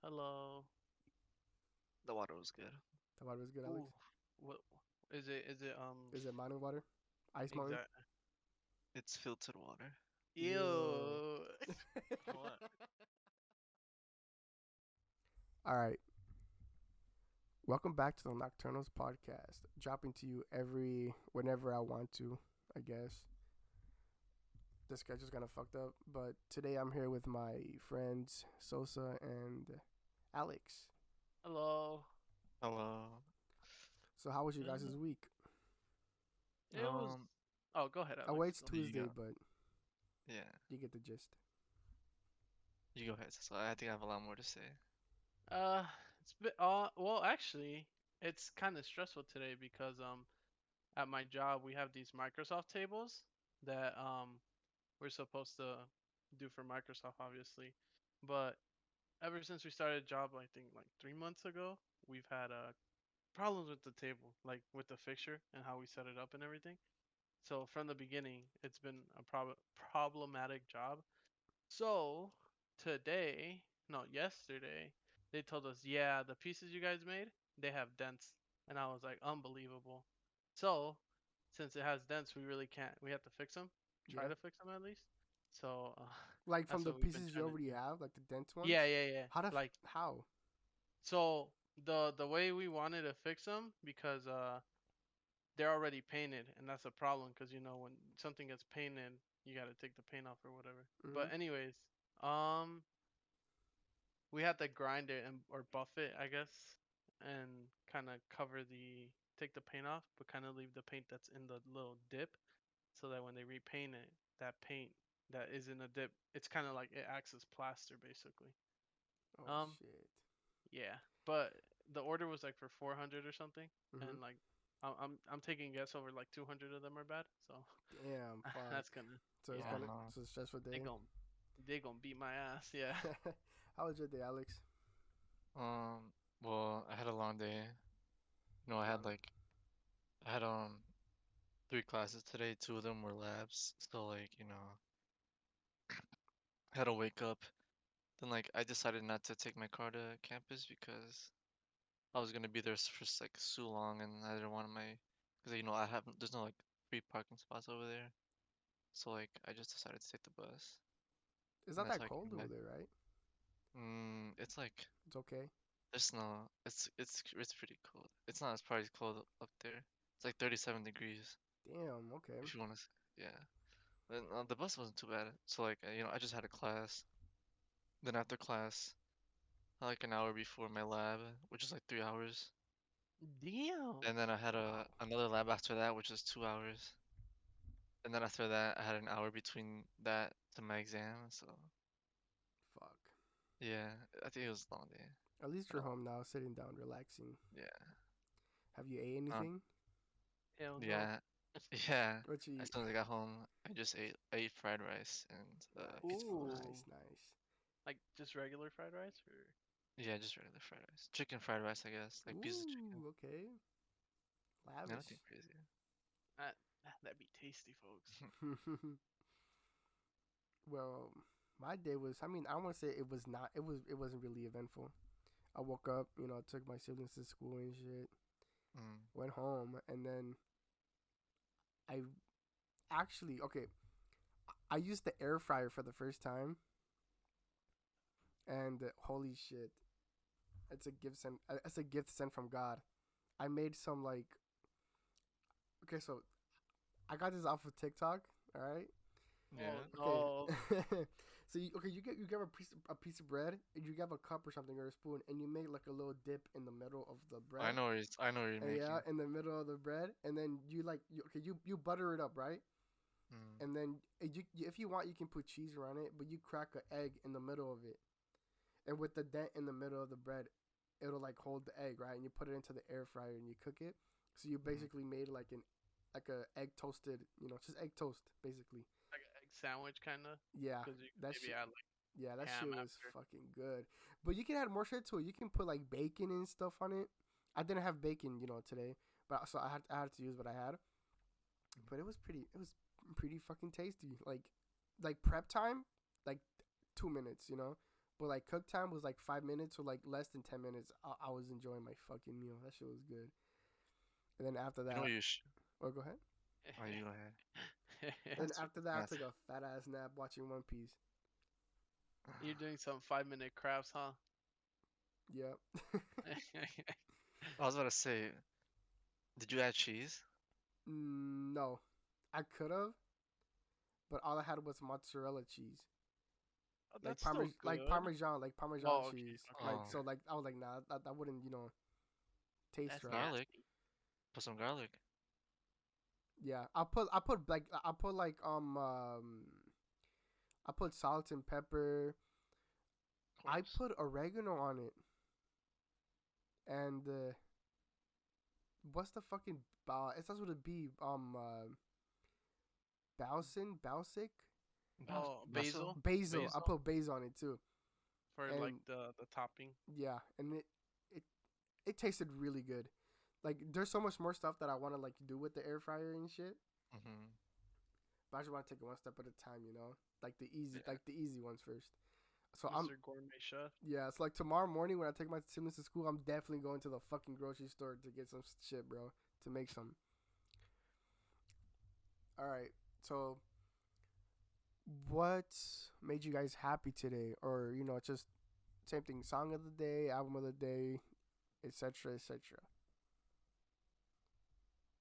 Hello. The water was good. The water was good, Alex. Ooh, what is it? Is it Is it mountain water? Ice mountain? exact? It's filtered water. Ew. Ew. What? All right. Welcome back to the Nocturnals podcast. Dropping to you whenever I want to, I guess. This guy just kind of fucked up, but today I'm here with my friends Sosa and Alex. Hello. Hello. So how was your guys' Uh, week? It was. Oh, go ahead, Oh Alex. wait, it's Go. You Tuesday, go. but Yeah, you get the gist. you go ahead. So I think I have a lot more to say. Uh, it's bit. Well, actually, it's kind of stressful today because at my job we have these Microsoft tables that we're supposed to do for Microsoft, obviously, but ever since we started a job, I think like 3 months ago, we've had problems with the table, like with the fixture and how we set it up and everything. So from the beginning, it's been a problematic job. So today, no, yesterday, they told us, yeah, the pieces you guys made, they have dents, and I was like, unbelievable. So since it has dents, we really can't. We have to fix them, try Yeah. to fix them at least. So Like from that's the what we've been pieces you trying to already do. have, like the dent ones. Yeah, yeah, yeah. Like How? so the way we wanted to fix them because they're already painted, and that's a problem because when something gets painted, you got to take the paint off or whatever. Mm-hmm. But anyways, um, we had to grind it and or buff it, I guess, and kind of cover the take the paint off, but kind of leave the paint that's in the little dip, so that when they repaint it, that paint that is in the dip, it's kind of like it acts as plaster basically. Oh Um, shit. yeah, but the order was like for 400 or something, Mm-hmm. and like I'm taking guess over like 200 of them are bad, so Damn. Fuck. that's gonna So it's yeah Oh gonna no. so it's a stressful they day. gon' they gonna beat my ass, yeah. How was your day, Alex? Well, I had a long day. I had Fuck. like I had three classes today. Two of them were labs. So like, I had to wake up. Then like I decided not to take my car to campus because I was gonna be there for like so long, and I didn't want because I have there's no like free parking spots over there. So like I just decided to take the bus, It's and not that's that how I cold came over back. there, right? It's like It's okay. there's snow. It's pretty cold. It's not as probably cold up there. It's like 37 degrees Damn. Okay. if you want to. Yeah. Then the bus wasn't too bad. So like I just had a class. Then after class, like an hour before my lab, which is like 3 hours. Damn. And then I had Wow. another lab after that, which is 2 hours. And then after that, I had an hour between that to my exam. So Fuck. yeah, I think it was a long day. At least Been you're a long. home now, sitting down, relaxing. Yeah. Have you ate Um. anything? Hell no. Yeah. Yeah. What you As eat? soon as I got home, I ate fried rice and pizza Nice, crust. Ooh, nice, nice. like just regular fried rice or Yeah, just regular fried rice. Chicken fried rice, I guess. Like pieces of chicken. Ooh, okay. Lavish. Nothing crazy. that that'd be tasty, folks. Well, my day was. I mean, I want to say it was not. It was. It wasn't really eventful. I woke up. Took my siblings to school and shit. Mm. Went home, and then I actually okay. I used the air fryer for the first time, and holy shit, it's a gift sent. It's a gift sent from God. I made some like. Okay, so I got this off of TikTok. All right. Oh Yeah. Okay. no. So you get a piece of bread, and you get a cup or something or a spoon, and you make like a little dip in the middle of the bread. I know what you're And yeah, making. in the middle of the bread, and then you butter it up, right? Mm. And then if you want, you can put cheese around it, but you crack an egg in the middle of it, and with the dent in the middle of the bread, it'll like hold the egg, right? And you put it into the air fryer and you cook it. So you Mm. basically made like a egg toasted, just egg toast basically. Like an egg sandwich kind of, Yeah, because you could that maybe shit. add like Yeah, that ham shit was after. fucking good. But you can add more shit to it. You can put like bacon and stuff on it. I didn't have bacon, today, but so I had to use what I had. But it was pretty fucking tasty. Like prep time, like 2 minutes. But like cook time was like 5 minutes or like less than 10 minutes. I was enjoying my fucking meal. That shit was good. And then after You that, know what you should. oh go ahead. Oh, you go ahead. Then That's after that, I math. took a fat ass nap watching One Piece. You're doing some 5-minute crafts, huh? Yep. I was about to say, did you add cheese? No, I could have, but all I had was mozzarella cheese, Oh, that's still good. like Parmesan Oh, okay, cheese. okay. Like Oh, so, like I was like, nah, that wouldn't, taste That's right. garlic. nasty. Put some garlic. Yeah, I put like I put salt and pepper. Of I course. put oregano on it, and what's the fucking it starts with a B. Balsic, Oh, Basil? basil basil. I Basil? put basil on it too, for like and the topping. yeah, and it it tasted really good. Like there's so much more stuff that I want to like do with the air fryer and shit, Mm-hmm. but I just want to take it one step at a time, Yeah. like the easy ones first. So I'm Mr. Gourmet Chef. yeah, it's like tomorrow morning when I take my siblings to school, I'm definitely going to the fucking grocery store to get some shit, bro, to make some. All right, so what made you guys happy today, or just same thing, song of the day, album of the day, etc., etc.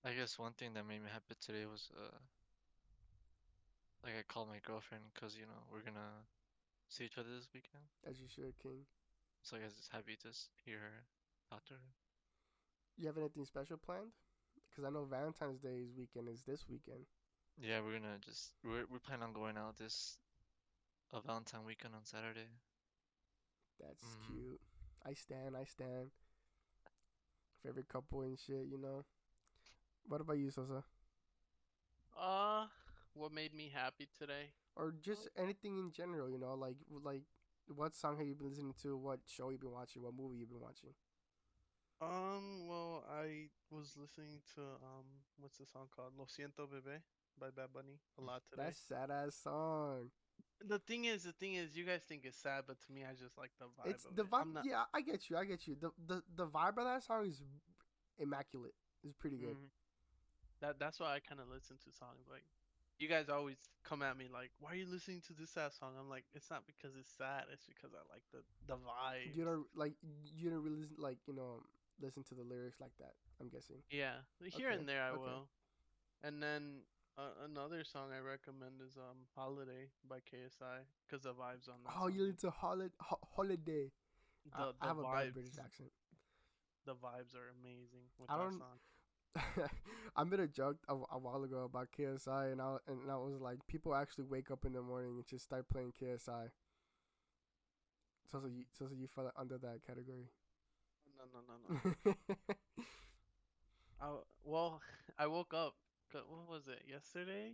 I guess one thing that made me happy today was like I called my girlfriend because we're gonna see each other this weekend. As you should, King. So I guess it's happy to hear her, talk to her. You have anything special planned? Because I know Valentine's Day's weekend is this weekend. Yeah, we're gonna just we plan on going out this Valentine weekend on Saturday. That's Mm. cute. I stand. I stand. Favorite couple and shit. What about you, Sosa? Uh, what made me happy today? Or just anything in general, like what song have you been listening to? What show you been watching? What movie you been watching? Well, I was listening to what's the song called? Lo siento, bebé by Bad Bunny a lot today. That sad ass song. The thing is, you guys think it's sad, but to me, I just like the vibe It's of the it. vibe. I'm not. Yeah, I get you. I get you. The vibe of that song is immaculate. It's pretty good. Mhm. That's why I kind of listen to songs like. You guys always come at me like, "Why are you listening to this sad song?" I'm like, "It's not because it's sad. It's because I like the You vibes." don't like you don't really like listen to the lyrics like that. I'm guessing. Yeah, here Okay. and there I Okay. will. And then another song I recommend is "Holiday" by KSI because the vibes on that Oh, song. you listen to holiday. The I the have a bad British vibes accent. the vibes are amazing with I that don't. song. I made a joke a while ago about KSI, and I was like, people actually wake up in the morning and just start playing KSI. So you fell under that category. No. Well, I woke up. What was it? Yesterday,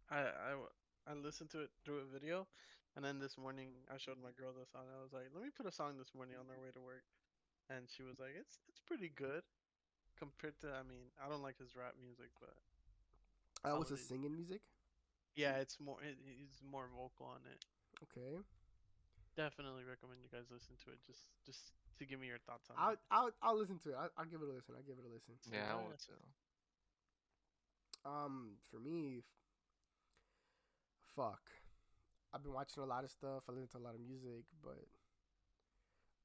I listened to it through a video, and then this morning I showed my girl the song. I was like, "Let me put a song this morning on our way to work," and she was like, "It's pretty good compared to. I mean, I don't like his rap music, but Was it Holidays. singing music? Yeah, he's more vocal on it. Okay. Definitely recommend you guys listen to it. Just to give me your thoughts on I'll it. I'll I'll listen to it. I'll give it a listen. I'll give it a listen. Yeah, I will Yeah. too. For me, fuck. I've been watching a lot of stuff. I listen to a lot of music, but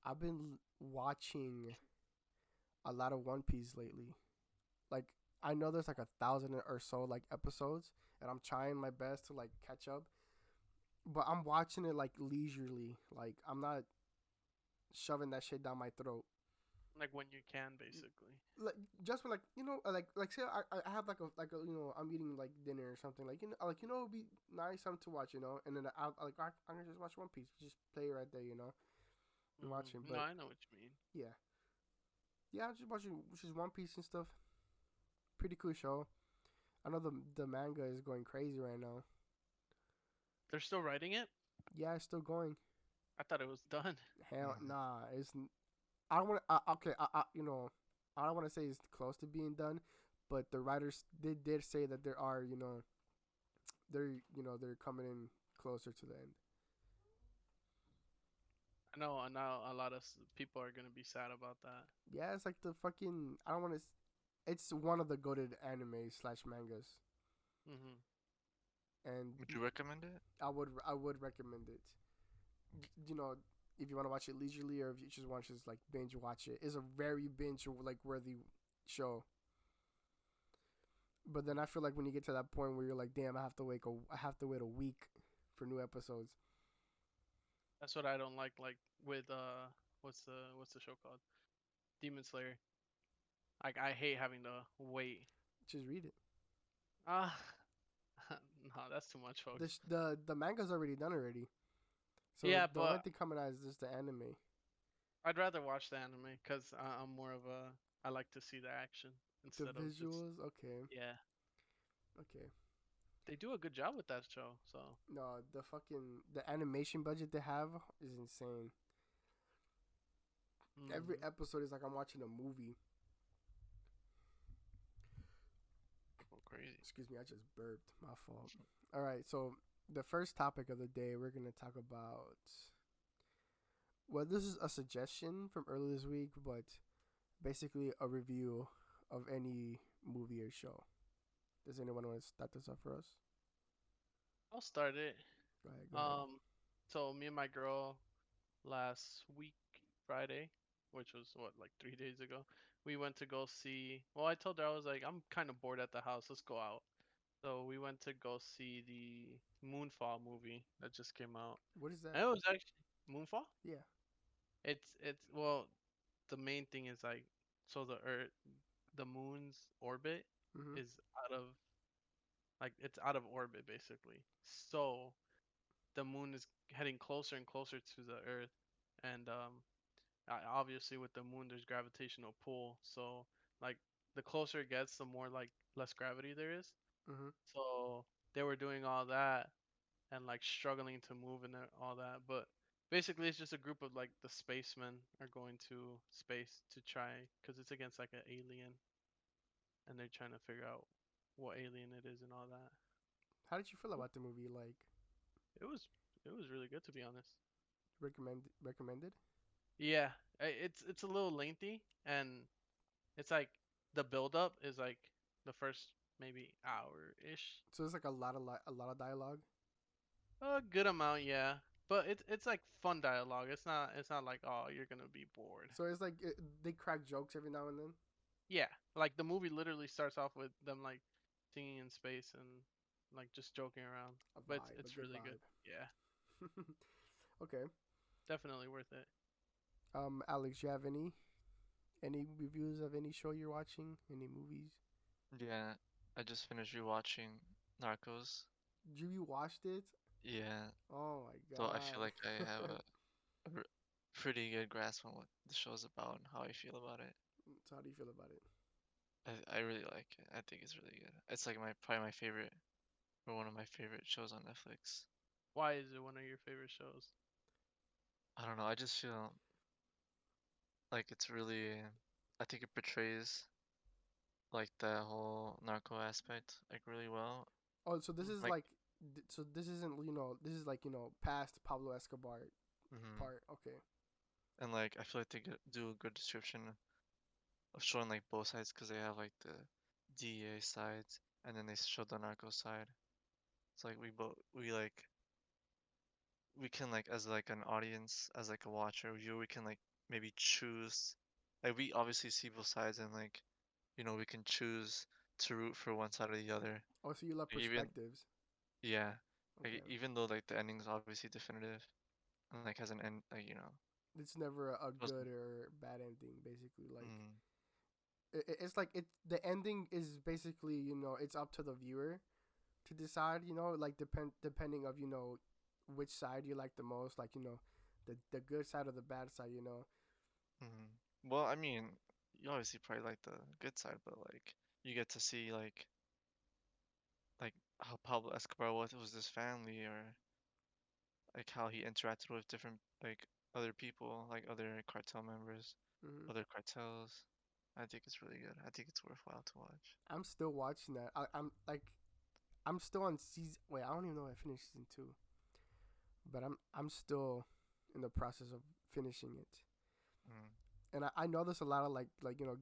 I've been watching a lot of One Piece lately. Like I know there's like 1,000 or so like episodes, and I'm trying my best to like catch up. But I'm watching it like leisurely. Like I'm not shoving that shit down my throat. Like when you can, basically. Like just when like say I have like a I'm eating like dinner or something like it'd be nice something to watch and then I can just watch One Piece, just play it right there and watching. No, But I know what you mean. yeah, I'm just watching just One Piece and stuff. Pretty cool show. I know the manga is going crazy right now. They're still writing it. Yeah, it's still going. I thought it was done. Hell Mhm. nah, I don't want okay I don't want to say it's close to being done, but the writers did say that there are they're coming in closer to the end. I know. I know a lot of people are gonna be sad about that. Yeah, it's like the fucking. I don't want to. It's one of the goated anime slash mangas, Hmm. and Would you recommend it? I would recommend it. You know, if you want to watch it leisurely or if you just want to just like binge watch it, it's a very binge like worthy show. But then I feel like when you get to that point where you're like, damn, I have to wait a week for new episodes. That's what I don't like. Like with what's the show called? Demon Slayer. Like I hate having to wait. Just read it. Ah, no, that's too much, folks. The manga's already done already. So Yeah, the only but thing coming out is just the anime. I'd rather watch the anime because I'm more of a. I like to see the action The instead of just. visuals, okay, Yeah, okay. they do a good job with that show. So. No, the animation budget they have is insane. Every Mhm. episode is like I'm watching a movie. Oh, crazy. Excuse me, I just burped. My fault. All right, so the first topic of the day, we're gonna talk about. Well, this is a suggestion from earlier this week, but basically a review of any movie or show. Does anyone want to start this off for us? I'll start it. Go ahead. Go ahead. So me and my girl last week Friday, which was what like 3 days ago, we went to go see. Well, I told her I was like I'm kind of bored at the house. Let's go out. So we went to go see the Moonfall movie that just came out. What is that? And it was actually Moonfall. Yeah. It's well, the main thing is like so the moon's orbit Mhm. is out of like it's out of orbit basically. So the moon is heading closer and closer to the Earth, and obviously with the moon there's gravitational pull. So like the closer it gets, the more like less gravity there is. Mhm. So they were doing all that and like struggling to move and all that, but basically it's just a group of like the spacemen are going to space to try because it's against like an alien, and they're trying to figure out what alien it is and all that. How did you feel about the movie? Like, It was it was really good to be honest. recommended? Yeah, it's a little lengthy, and it's like the build up is like the first maybe hour ish. So it's like a lot of dialogue. A good amount, yeah. But it's like fun dialogue. It's not like oh you're gonna be bored. So it's like they crack jokes every now and then. Yeah, like the movie literally starts off with them like singing in space and like just joking around. A But it's vibe, a it's good really good. vibe. Yeah, Okay. definitely worth it. Alex, you have any reviews of any show you're watching? Any movies? Yeah, I just finished rewatching Narcos. You watched it? Yeah, Oh my so I feel god. like I have a pretty good grasp on what the show's about and how I feel about it. So how do you feel about it? I really like it. I think it's really good. It's like my probably my favorite or one of my favorite shows on Netflix. Why is it one of your favorite shows? I don't know. I just feel like it's really. I think it portrays like the whole narco aspect like really well. Oh, so this is Like, like, so this isn't this is like past Pablo Escobar hmm part. Okay. and like I feel like they do a good description of showing like both sides because they have like the DEA sides and then they show the narco side. It's like we like we can like as like an audience as like a watcher viewer we can like maybe choose like we obviously see both sides and like we can choose to root for one side or the other. Oh, so you love Like, even perspectives. yeah, like Okay. even though like the ending's obviously definitive and like has an end like It's never a was good or bad ending. Basically, like mm, it's like the ending is basically it's up to the viewer to decide. Like depending of which side you like the most. Like the good side or the bad side. well I mean you obviously probably like the good side but like you get to see like how Pablo Escobar was his family or like how he interacted with different like other people, like other cartel members, Hmm. other cartels. I think it's really good. I think it's worthwhile to watch. I'm still watching that. I'm still on season. Wait, I don't even know if I finished season 2, but I'm still in the process of finishing it. Mm. And I know there's a lot of like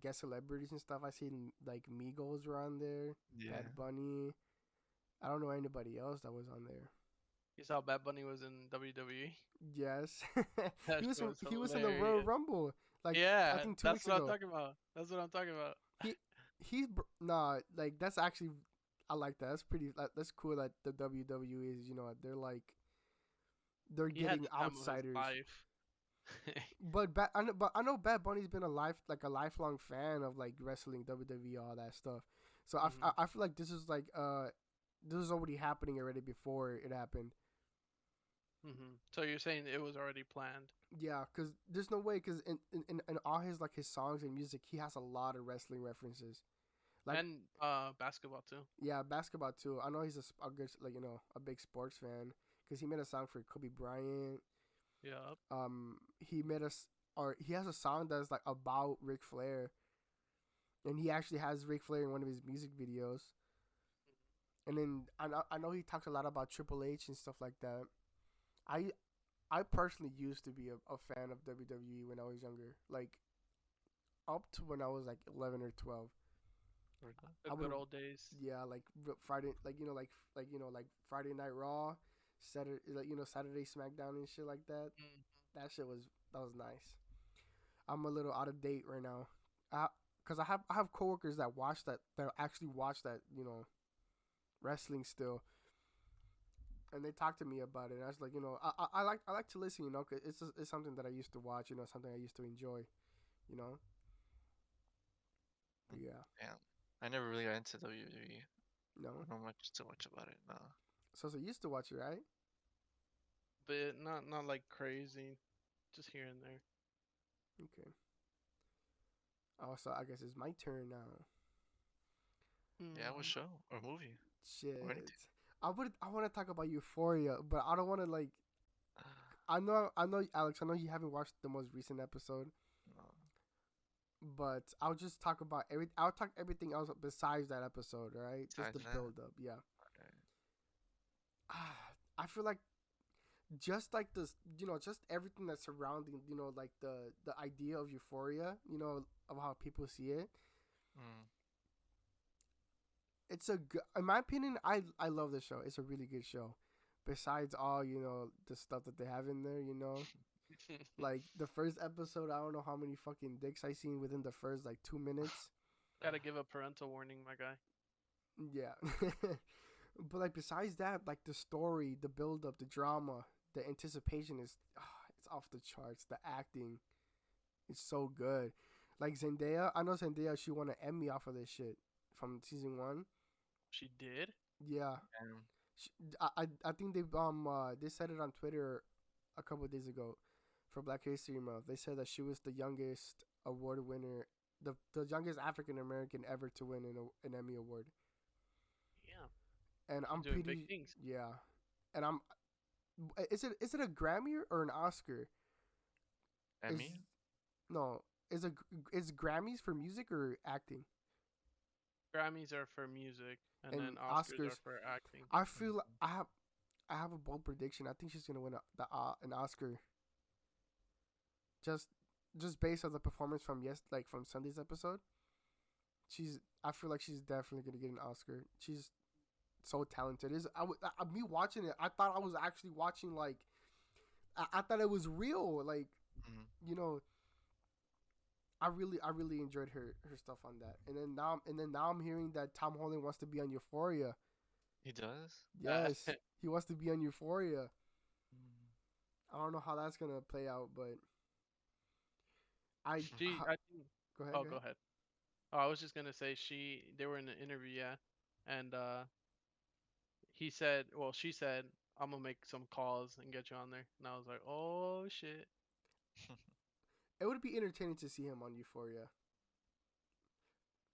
guest celebrities and stuff. I seen like Migos were on there, Yeah. Bad Bunny. I don't know anybody else that was on there. You saw Bad Bunny was in WWE. Yes, That he was shit was he was in the Royal hilarious. Rumble like I Yeah, think 2 that's weeks what I'm ago. talking about. That's what I'm talking about. Nah, like that's actually I like that. That's pretty. That's cool that the WWE is they're like they're He had getting the time of his outsiders. life. But I know Bad Bunny's been a lifelong fan of like wrestling, WWE, all that stuff. So Mhm. I feel like this is like this is already happening already before it happened. So you're saying it was already planned? Yeah, cause there's no way, cause in all his like his songs and music, he has a lot of wrestling references. Like And basketball too. yeah, basketball too. I know he's a good like a big sports fan, cause he made a song for Kobe Bryant. Yep. He made us or he has a song that's like about Ric Flair, and he actually has Ric Flair in one of his music videos. And then I know he talks a lot about Triple H and stuff like that. I I personally used to be a fan of WWE when I was younger, like up to when I was like 11 or 12. The I good would old days. yeah, like Friday, like like Friday Night Raw, Saturday, like Saturday SmackDown and shit like that. Mm. That was nice. I'm a little out of date right now, cause I have coworkers that actually watch that wrestling still, and they talk to me about it. And I was like, I like to listen, 'cause it's something that I used to watch, something I used to enjoy, you know. But yeah, Yeah. I never really got into WWE. I no. don't know much too much about it. No. So you used to watch it, right? But not like crazy. Just here and there. Okay. Oh, so I guess it's my turn now. Yeah, what Mhm. show or movie? Shit. Or anything. I want to talk about Euphoria, but I don't want to like. I know, Alex. I know you haven't watched the most recent episode, No. but I'll just talk about I'll talk everything else besides that episode, right? Just the Besides that? build up, yeah. Okay. I feel like just like this, just everything that's surrounding, like the idea of Euphoria, of how people see it. Mm. It's in my opinion, I love the show. It's a really good show. Besides all the stuff that they have in there, like the first episode, I don't know how many fucking dicks I seen within the first like 2 minutes. Gotta give a parental warning, my guy. Yeah, but like besides that, like the story, the build up, the drama, the anticipation is it's off the charts. The acting is so good. Like Zendaya, I know Zendaya. She won an Emmy off of this shit from season 1. She did. Yeah. And I think they said it on Twitter a couple of days ago for Black History Month. They said that she was the youngest award winner, the youngest African American ever to win an Emmy award. Yeah. And I'm Doing pretty big things. yeah, and I'm is it a Grammy or an Oscar? Emmy? Is, no, is Grammys for music or acting? Grammys are for music, and And then Oscars Oscars- are for acting. I feel I have a bold prediction. I think she's gonna win an Oscar. Just based on the performance from from Sunday's episode, I feel like she's definitely gonna get an Oscar. She's so talented. Me watching it, I thought I was actually watching like I thought it was real. Like Mm. I really enjoyed her stuff on that. And then now I'm hearing that Tom Holland wants to be on Euphoria. He does? Yes, he wants to be on Euphoria. Mm. I don't know how that's gonna play out, but I think. go ahead. Oh, go ahead. Oh, I was just gonna say they were in an interview, yeah, and he said, well, she said, I'm gonna make some calls and get you on there, and I was like, oh shit. It would be entertaining to see him on Euphoria.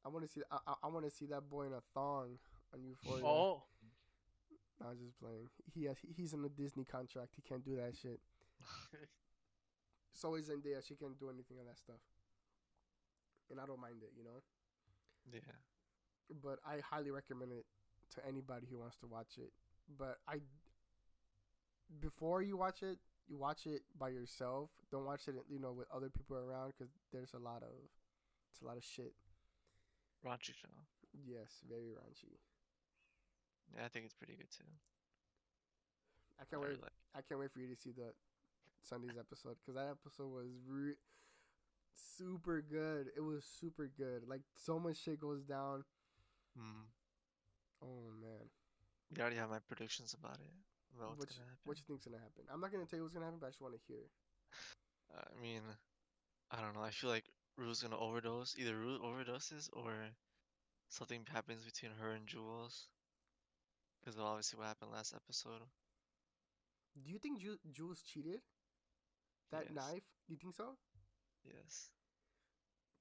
I want to see. I want to see that boy in a thong on Euphoria. Oh, No, I'm just playing. He's in a Disney contract. He can't do that shit. So is Zendaya. She can't do anything on that stuff. And I don't mind it, Yeah. But I highly recommend it to anybody who wants to watch it. But before you watch it, you watch it by yourself. Don't watch it, with other people around because there's it's a lot of shit. Raunchy show. Yes, very raunchy. Yeah, I think it's pretty good too. I can't I wait. really like. I can't wait for you to see the Sunday's episode because that episode was super good. It was super good. Like so much shit goes down. Mm. Oh man, You already have my predictions about it. About what's what gonna happen. what you think's gonna happen? I'm not gonna tell you what's gonna happen, but I just want to hear. I mean, I don't know. I feel like Rue's gonna overdose. Either Rue overdoses or something happens between her and Jules. Because of obviously what happened last episode. Do you think Jules cheated? That Yes. knife? Do you think so? Yes.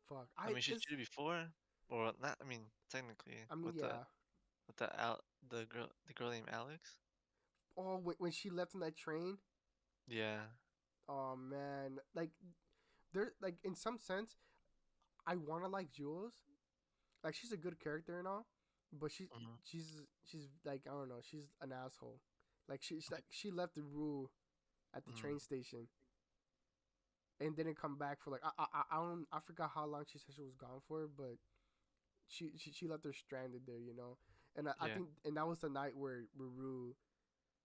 Fuck. I mean, she cheated before, or not. I mean, technically, I mean, with yeah. the girl named Alex. Oh, when she left on that train. Yeah. Oh man, like there, like in some sense, I want to like Jules. Like she's a good character and all, but Hmm. she's like I don't know. She's an asshole. Like she left the Rue at the Mm. train station and didn't come back for like I don't I forgot how long she said she was gone for, but she left her stranded there, And I Yeah. think and that was the night where Rue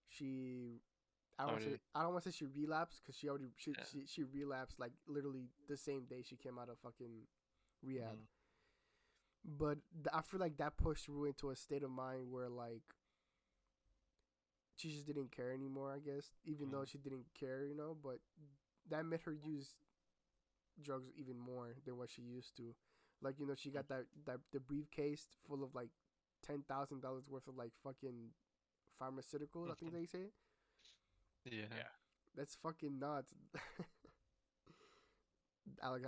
she Started. I don't want to say she relapsed because she already Yeah. she relapsed like literally the same day she came out of fucking rehab. Mm. But I feel like that pushed Rue into a state of mind where like she just didn't care anymore. I guess even though Mm. she didn't care, but that made her use drugs even more than what she used to. Like she got that the briefcase full of like $10,000 worth of like fucking pharmaceuticals. I think they say. Yeah. Yeah. That's fucking nuts. Alex,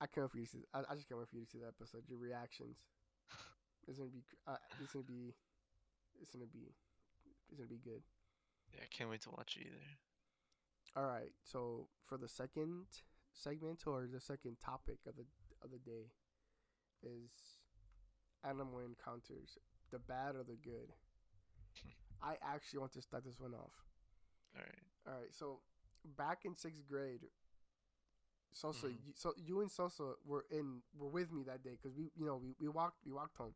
I can't wait for you to see. I just can't wait for you to see that episode. Your reactions. It's gonna be. It's gonna be. It's gonna be. It's gonna be good. Yeah. I can't wait to watch it either. All right. So for the second segment or the second topic of the day is animal encounters, the bad or the good. I actually want to start this one off. All right. All right. So back in sixth grade, Sosa, Mhm. you and Sosa were with me that day because we walked home.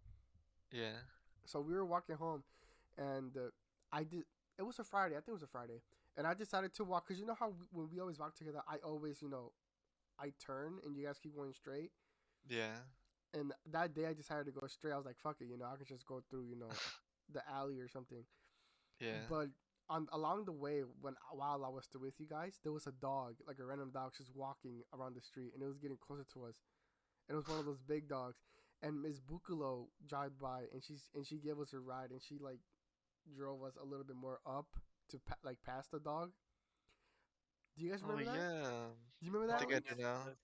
Yeah. So we were walking home, and I did. It was a Friday. I think it was a Friday, and I decided to walk because you know how when we always walk together, I always I turn and you guys keep going straight. Yeah. And that day I decided to go straight. I was like, fuck it, I could just go through the alley or something. Yeah. But along the way, while I was still with you guys, there was a dog, like a random dog, just walking around the street, and it was getting closer to us. And it was one of those big dogs. And Miss Bukulo jogged by, and she gave us a ride, and she like drove us a little bit more up to like past the dog. Do you guys Oh remember that? yeah. Do you remember I that, think I Alex? do now.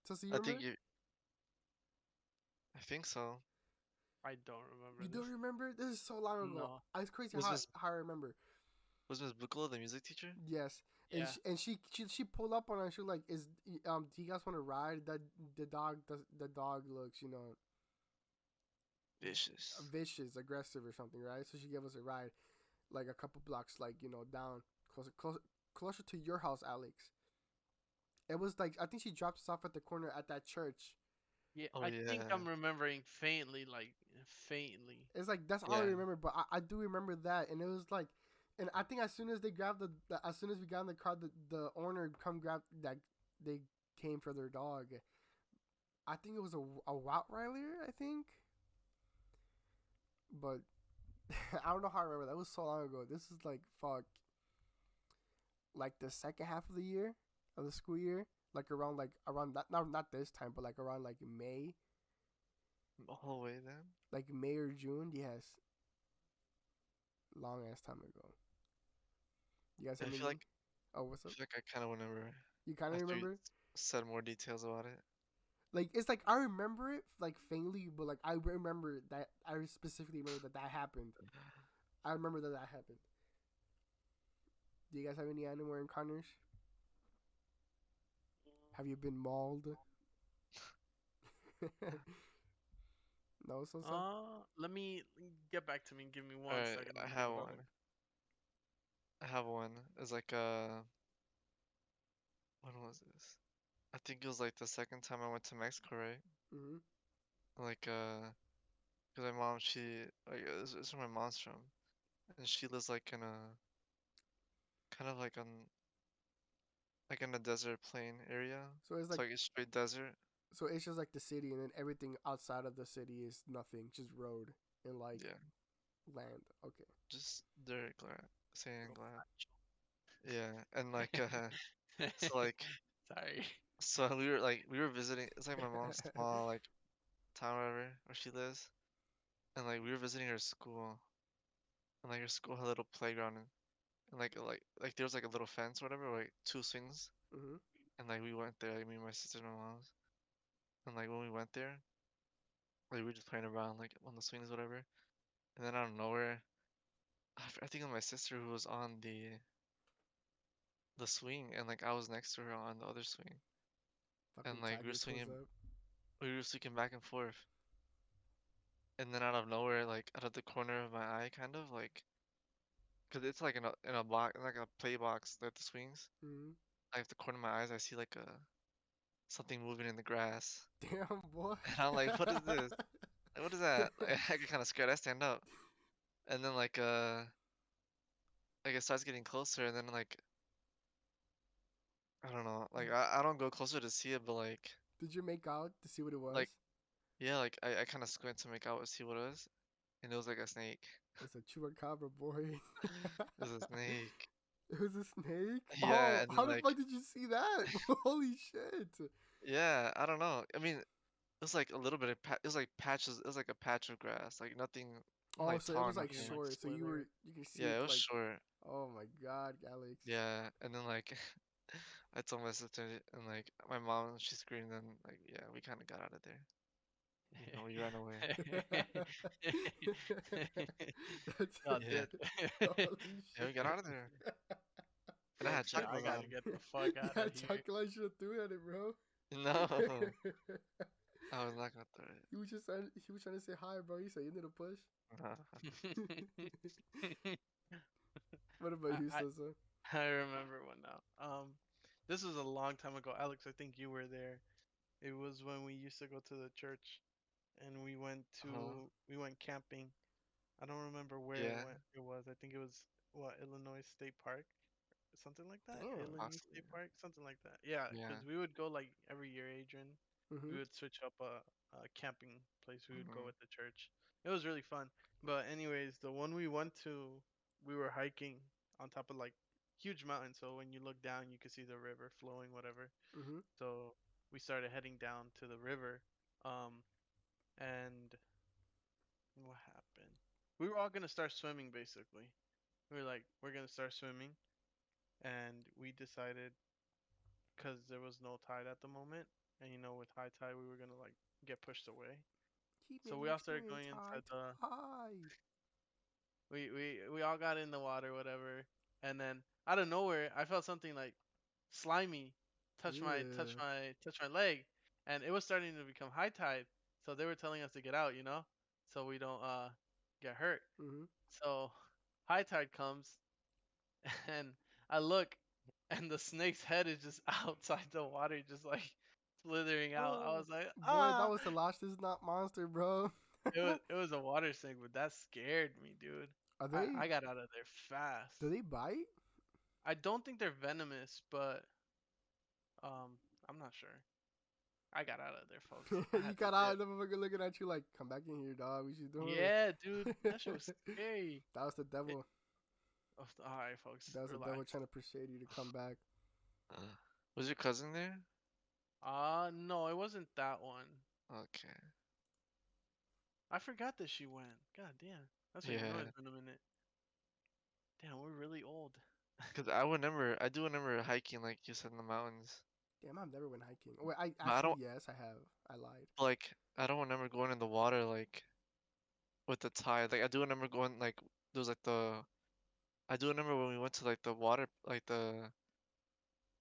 So you I remember? think you. I think so. I don't remember You this. don't remember? This is so long ago. No. It's crazy Was how, Miss how I remember. was Miss Bukola the music teacher? Yes, Yeah. and she pulled up on us. She was like, "Is do you guys want to ride?" The dog looks Vicious. vicious, aggressive or something, right? So she gave us a ride, like a couple blocks, like down closer to your house, Alex. It was like I think she dropped us off at the corner at that church. Yeah, Oh I think yeah. I'm remembering faintly, like faintly. It's like that's all I Yeah. remember, but I do remember that, and it was like, and I think as soon as they grabbed as soon as we got in the car, the owner come grab that they came for their dog. I think it was a Rottweiler, I think, but I don't know how I remember. That was so long ago. This is like fuck, like the second half of the year of the school year, like around that not this time, but like around like May, All the way then. like May or June. Yes, long ass time ago. You guys I have feel any? like Oh, what's I up? feel like I kind of remember You kind of after you remember? said more details about it. Like it's like I remember it like faintly, but like I remember that I specifically remember that happened. I remember that happened. Do you guys have any animal encounters? Have you been mauled? No, so. Let me get back to me. Give me All one right, second. I Let me have think about one. it. I have one. It's like when was this? I think it was like the second time I went to Mexico, right? Mhm. Like, cause my mom, she like it's where my mom's from, and she lives like in a kind of like in a desert plain area. So it's It's like like a straight desert. so it's just like the city, and then everything outside of the city is nothing, just road and like Yeah, land. Okay. just dirt, sand, Real glass. macho. Yeah, and like so like Sorry. so we were visiting. It's like my mom's small like town, whatever, where she lives, and like we were visiting her school, and like her school had a little playground, and like there was like a little fence, or whatever, like two swings, Mhm. and like we went there, like me, my sister, and my mom's, and like when we went there, like we were just playing around like on the swings, whatever, and then out of nowhere, I think it was my sister who was on the swing, and like I was next to her on the other swing, Fucking and like Tiger pulls up. we were swinging back and forth, and then out of nowhere, like out of the corner of my eye, kind of like, cause it's like in a box, like a play box, like the swings. Mhm. Like the corner of my eyes, I see like a something moving in the grass, Damn boy. and I'm like, what is this? Like, what is that? I get kind of scared. I stand up, and then like it starts getting closer, and then like I don't know, like I don't go closer to see it, but Did you make out to see what it was? like yeah, like I kind of squint to make out see what it was, and it was like a snake. It's a chupacabra, boy. It was a snake. It was a snake. Yeah, Oh, and then how the like fuck did you see that? Holy shit! yeah, I don't know. I mean, it was like a little bit of it was like patches. It was like a patch of grass, like nothing, not Oh, like so it tall or was like nothing. Like short. So slither. you can see Yeah, it it was like. short. Oh my god, Alex. Yeah, and then like I told my sister and like my mom, she screamed and like yeah, we kind of got out of there. You know, we ran away. That's Y'all Yeah, did. holy yeah, we got shit. out of there. And I Like, had yeah, I chocolates gotta on. get the fuck out Yeah, of here. chocolate should have threw at it, bro. No, I was not gonna throw it. He was trying to say hi, bro. You said you need a push. What about you, I, Sosa? I remember one now. This was a long time ago. Alex, I think you were there. It was when we used to go to the church, and Uh-huh. we went camping. I don't remember where Yeah, it was. I think it was what, Illinois State Park, something like that. Damn. Illinois possibly. State Park, something like that. Yeah, Yeah. because we would go like every year, Adrian. We Mhm. would switch up a camping place. We would go Hmm. with the church. It was really fun. But anyways, the one we went to, we were hiking on top of like huge mountain. So when you look down, you could see the river flowing, whatever. Mhm. So we started heading down to the river. And what happened? We were all gonna start swimming basically. We were like, we're gonna start swimming, and we decided because there was no tide at the moment, and with high tide we were gonna like get pushed away. Keep So we making all started experience going high inside the. tide. We all got in the water, whatever, and then out of nowhere I felt something like slimy Ew. touch my leg, and it was starting to become high tide. So they were telling us to get out, so we don't get hurt. Mhm. So high tide comes, and I look, and the snake's head is just outside the water, just like slithering out. I Oh, was like, boy, that ah. was the Loch Ness monster, bro. It was a water snake, but that scared me, dude. Are I they? I got out of there fast. Do they bite? I don't think they're venomous, but I'm not sure. I got out of there, folks. I You had to got out dip. of the motherfucker looking at you like, come back in here, dog. What you doing? Yeah, dude, that shit was scary. That was the It, devil. oh, all right, folks, That was the devil relax. trying to persuade you to come back. Was your cousin there? No, it wasn't that one. Okay. I forgot that she went. God damn. That's what you know Yeah. it's been a minute. Damn, we're really old. Cause I do remember hiking like you said in the mountains. Damn, I've never went hiking. Wait, I But I actually don't yes, I have. I lied. like I don't remember going in the water like with the tide. Like I do remember going like there was like the I do remember when we went to like the water like the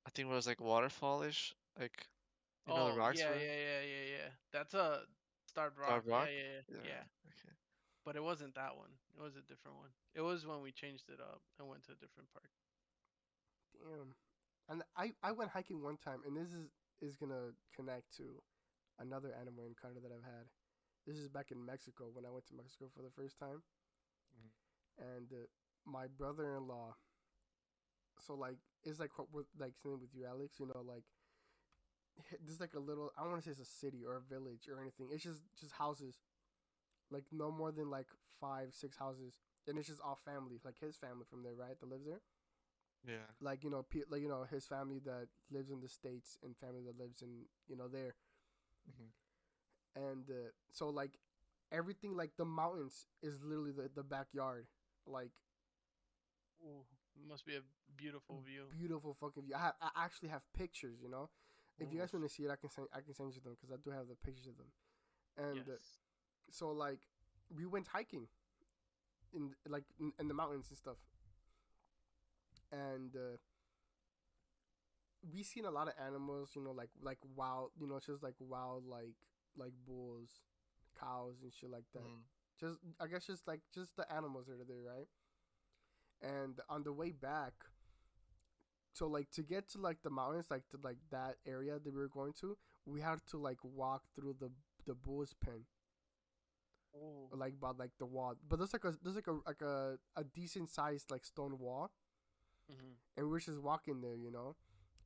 I think it was like waterfallish like the Oh rocks yeah, were yeah, yeah, yeah, yeah. That's a Starved Rock. Starved Yeah, Rock. yeah, yeah, Yeah. yeah. Okay. But it wasn't that one. It was a different one. It was when we changed it up and went to a different park. Damn. And I went hiking one time, and this is gonna connect to another animal encounter that I've had. This is back in Mexico when I went to Mexico for the first time, Mhm. and my brother-in-law. So like it's like what we're like saying with you, Alex. You know, like there's like a little. I don't want to say it's a city or a village or anything. It's just houses, like no more than like 5, 6 houses, and it's just all family, like his family from there, right? That lives there. Yeah. Like like his family that lives in the states and family that lives in there, Mhm. and so like everything like the mountains is literally the backyard, like Ooh, must be a beautiful view. beautiful fucking view. I actually have pictures, you know. If you Ooh, guys want to see it, I can send you them because I do have the pictures of them. And yes. so like we went hiking in like in the mountains and stuff, and we seen a lot of animals, like wild, it's just like wild, like bulls, cows, and shit like that. Mhm. Just I guess just the animals that are there, right? And on the way back, so like to get to like the mountains, like to like that area that we were going to, we had to like walk through the bull's pen, Ooh. like by like the wall. But there's like a decent sized like stone wall, Mhm. and we're just walking there, you know.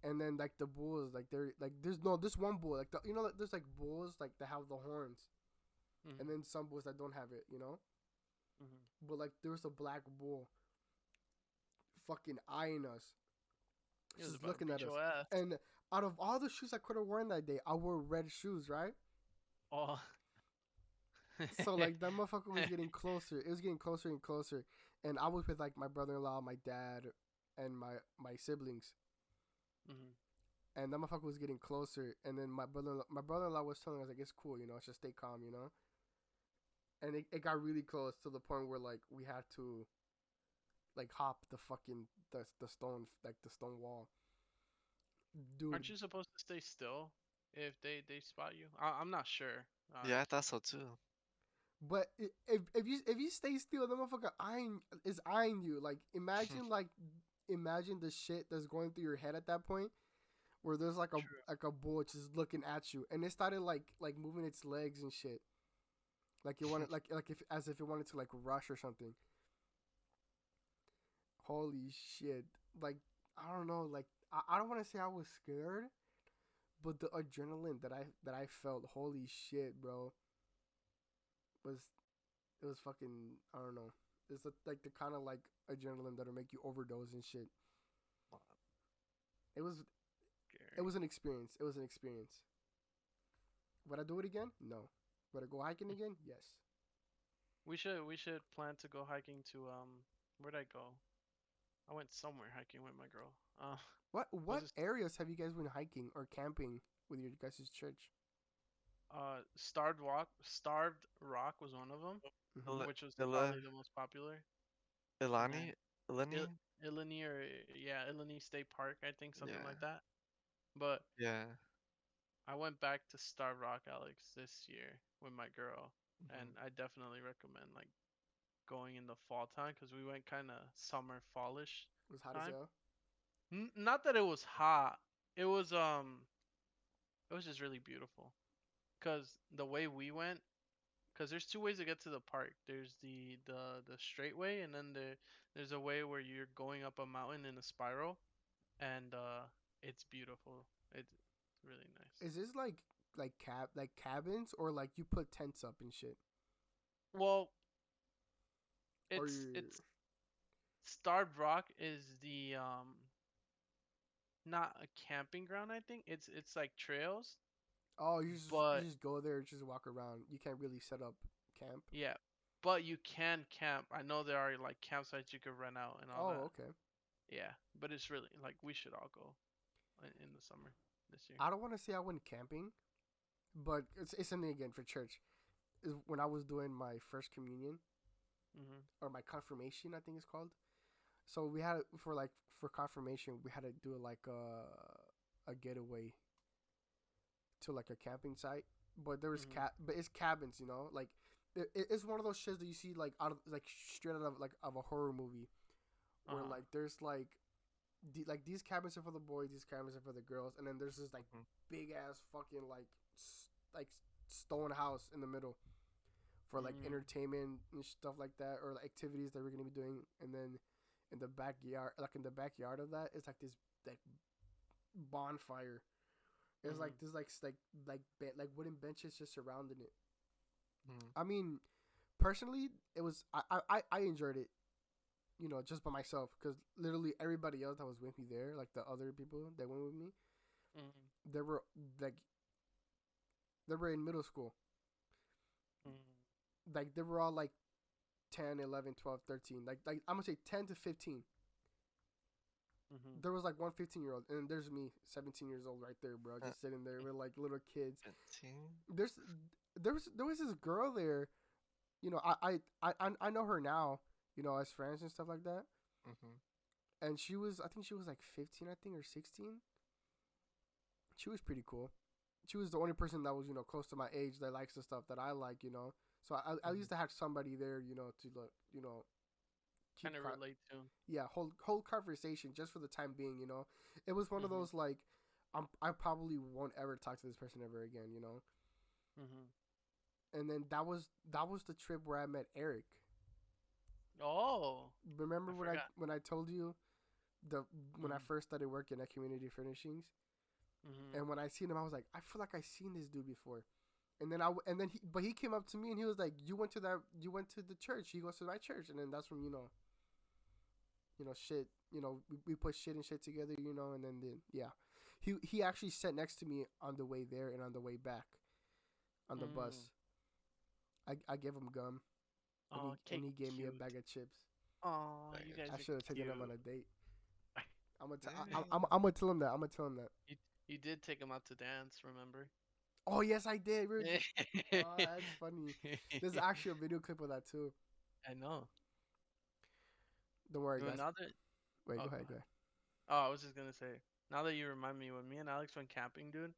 And then like the bulls, like they're like there's no this one bull, like like, there's like bulls like that have the horns, Mhm. and then some bulls that don't have it, you know. Mhm. But like there was a black bull, fucking eyeing us, He was just about to looking beat at us. your ass. And out of all the shoes I could have worn that day, I wore red shoes, right? Oh. So like that motherfucker was getting closer. It was getting closer and closer, and I was with like my brother-in-law, my dad, and my siblings. Mhm. And that motherfucker was getting closer, and then my brother-in-law was telling us like it's cool, just stay calm, And it got really close to the point where like we had to like hop the stone, like the stone wall, dude. Aren't you supposed to stay still if they spot you? I'm not sure. Yeah, I thought so too. But if you stay still, the motherfucker is eyeing you. Like imagine the shit that's going through your head at that point, where there's like a True. like a bull just looking at you, and it started like moving its legs and shit, like it wanted like if as if it wanted to like rush or something. Holy shit! Like I don't know, like I don't want to say I was scared, but the adrenaline that I felt, holy shit, bro, was it was fucking I don't know. It's like the kind of like adrenaline that'll make you overdose and shit. It was it Scary. was an experience. It was an experience. Would I do it again? No. Would I go hiking again? Yes. We should plan to go hiking to where'd I go? I went somewhere hiking with my girl. Was What it areas have you guys been hiking or camping with your guys' church? Starved Rock was one of them, Mm-hmm. Il- which was Ila, probably the most popular. And then Ilani, Il- Ilani. Illini or yeah, Illini State Park, I think something Yeah, like that. But yeah. I went back to Starved Rock, Alex, this year with my girl, and Mhm. I definitely recommend like going in the fall time because we went kind of summer fallish It was hot as time. hell. Not that it was hot. It was it was just really beautiful because the way we went, because there's two ways to get to the park. There's the straight way, and then there's a way where you're going up a mountain in a spiral, and it's beautiful. It's really nice. Is this like cabins or like you put tents up and shit? Well, Or it's you it's Starved Rock is the not a camping ground. I think it's like trails, oh you but just go there and just walk around. You can't really set up camp. yeah, but you can camp. I know there are like campsites you could rent out and all that. Oh, okay. Yeah, but it's really like we should all go in the summer this year. I don't want to say I went camping, but it's something again for church. Is when I was doing my first communion Mhm. or my confirmation, I think it's called. So we had for confirmation, we had to do like a getaway to like a camping site, but there was Mhm. but it's cabins, like it's one of those shits that you see like out of like straight out of like of a horror movie, Uh where huh. like there's like like these cabins are for the boys, these cabins are for the girls, and then there's this like Mhm. big ass fucking like stone house in the middle for like Mm. entertainment and stuff like that, or like, activities that we're gonna be doing. And then in the backyard, like in the backyard of that, it's like this like bonfire. It's Mhm. like this like wooden benches just surrounding it. Mhm. I mean, personally, it was I enjoyed it, just by myself, because literally everybody else that was with me there, like the other people that went with me, Mhm. they were like they were in middle school. Mhm. Like they were all like 10, 11, 12, 13. Like I'm gonna say 10 to 15. Mhm. There was like one 15-year-old, and there's me, 17 years old, right there, bro, Uh, just sitting there with like little kids. 15? There's there was this girl there. I know her now, as friends and stuff like that. Mhm. And I think she was like 15, I think, or 16. She was pretty cool. She was the only person that was, close to my age that likes the stuff that I like. So I Mhm. used to have somebody there, to look, keep Kind of relate to. yeah, hold conversation just for the time being. It was one of Mhm. those like, I probably won't ever talk to this person ever again. Mhm. And then that was the trip where I met Eric. Oh, Remember I when I forgot. when I told you the when I Mhm. first started working at Community Furnishings, Mhm. and when I seen him, I was like, I feel like I seen this dude before. And then he came up to me and he was like, you went to the church. He goes to my church, and then that's when shit. We put shit and shit together. And then yeah, he actually sat next to me on the way there and on the way back on the Mm. bus. I gave him gum, and Oh, he gave me a cute. bag of chips. Oh, you Bangers. guys I are should have taken cute. him on a date. Eh, I'm gonna tell him that. I'm gonna tell him that. You did take him out to dance, remember? Oh yes, I did. Oh, that's funny. There's actually a video clip of that too. I know. Don't worry, Well, guys. now that Wait, oh, go go ahead, go ahead. ahead. Oh, I was just gonna say. Now that you remind me, when me and Alex went camping, dude,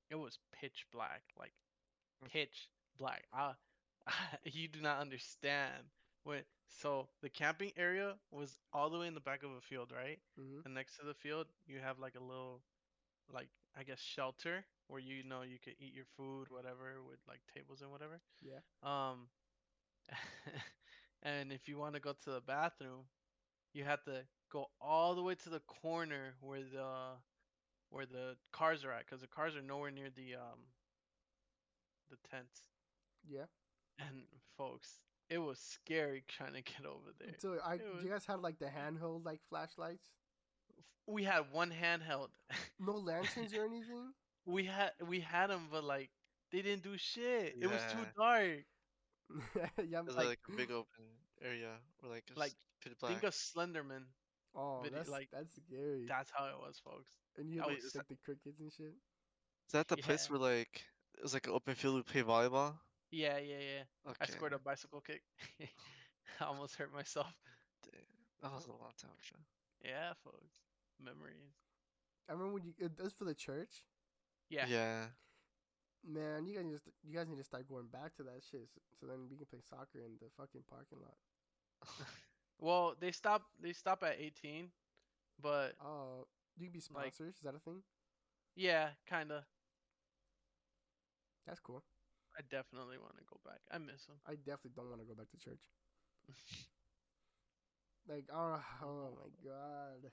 it was pitch black, like pitch black. You do not understand. When so the camping area was all the way in the back of a field, right? Mhm. And next to the field, you have like a little, like I guess shelter where you could eat your food, whatever, with like tables and whatever. Yeah. Um, and if you want to go to the bathroom, you have to go all the way to the corner where the cars are at, because the cars are nowhere near the tents. Yeah. And folks, it was scary trying to get over there. So It was you guys had like the handheld like flashlights? we had one handheld. No lanterns or anything? We had them, but like they didn't do shit. It was too Yeah. dark. Yeah. There's Like like a big open area where like like it's pitch think black. of Slenderman Oh, video. Like that's scary. that's how it was, folks. And you I had Wait, like was like the crickets and shit. is that the yeah place where like it was like an open field we play volleyball? yeah. I Okay. scored a bicycle kick. I almost hurt myself. Dang. That was a long time ago. Yeah, folks. Memories. I remember when that's for the church. Yeah. Yeah. Man, you guys need to start going back to that shit, so then we can play soccer in the fucking parking lot. Well, they stop at 18, but Oh, you can be like sponsors. Is that a thing? yeah, kind of. That's cool. I definitely want to go back. I miss them. I definitely don't want to go back to church. Like, oh my god,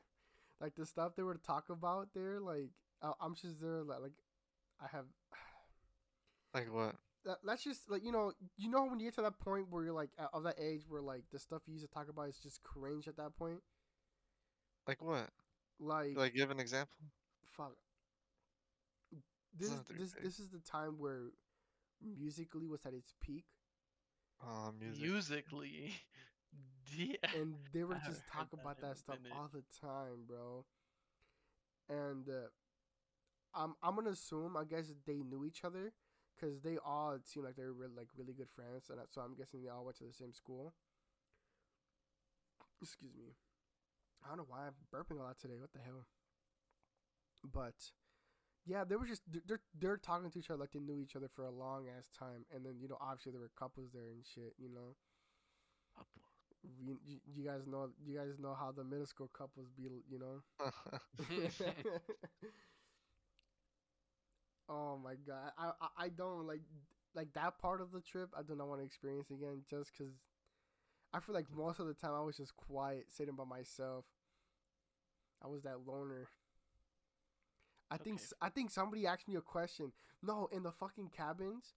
like the stuff they were talk about there. Like, I'm just there. Like I have. Like what? Let's just like when you get to that point where you're like of that age where like the stuff you used to talk about is just cringe at that point. Like what? Like, Like give an example. fuck. This Doesn't is have to be this big. this is the time where musically was at its peak, Music. Musically, yeah, and they I would haven't just heard talk that about in that a stuff minute. all the time, bro. And I'm gonna assume, I guess they knew each other, because they all seemed like they were really good friends, and so I'm guessing they all went to the same school. Excuse me. I don't know why I'm burping a lot today. What the hell? But yeah, they were just they're talking to each other like they knew each other for a long ass time, and then obviously there were couples there and shit. You guys know how the middle school couples be, you know. Oh my god, I don't like that part of the trip. I do not want to experience again, just because I feel like most of the time I was just quiet, sitting by myself. I was that loner. Okay. I think somebody asked me a question. No, in the fucking cabins,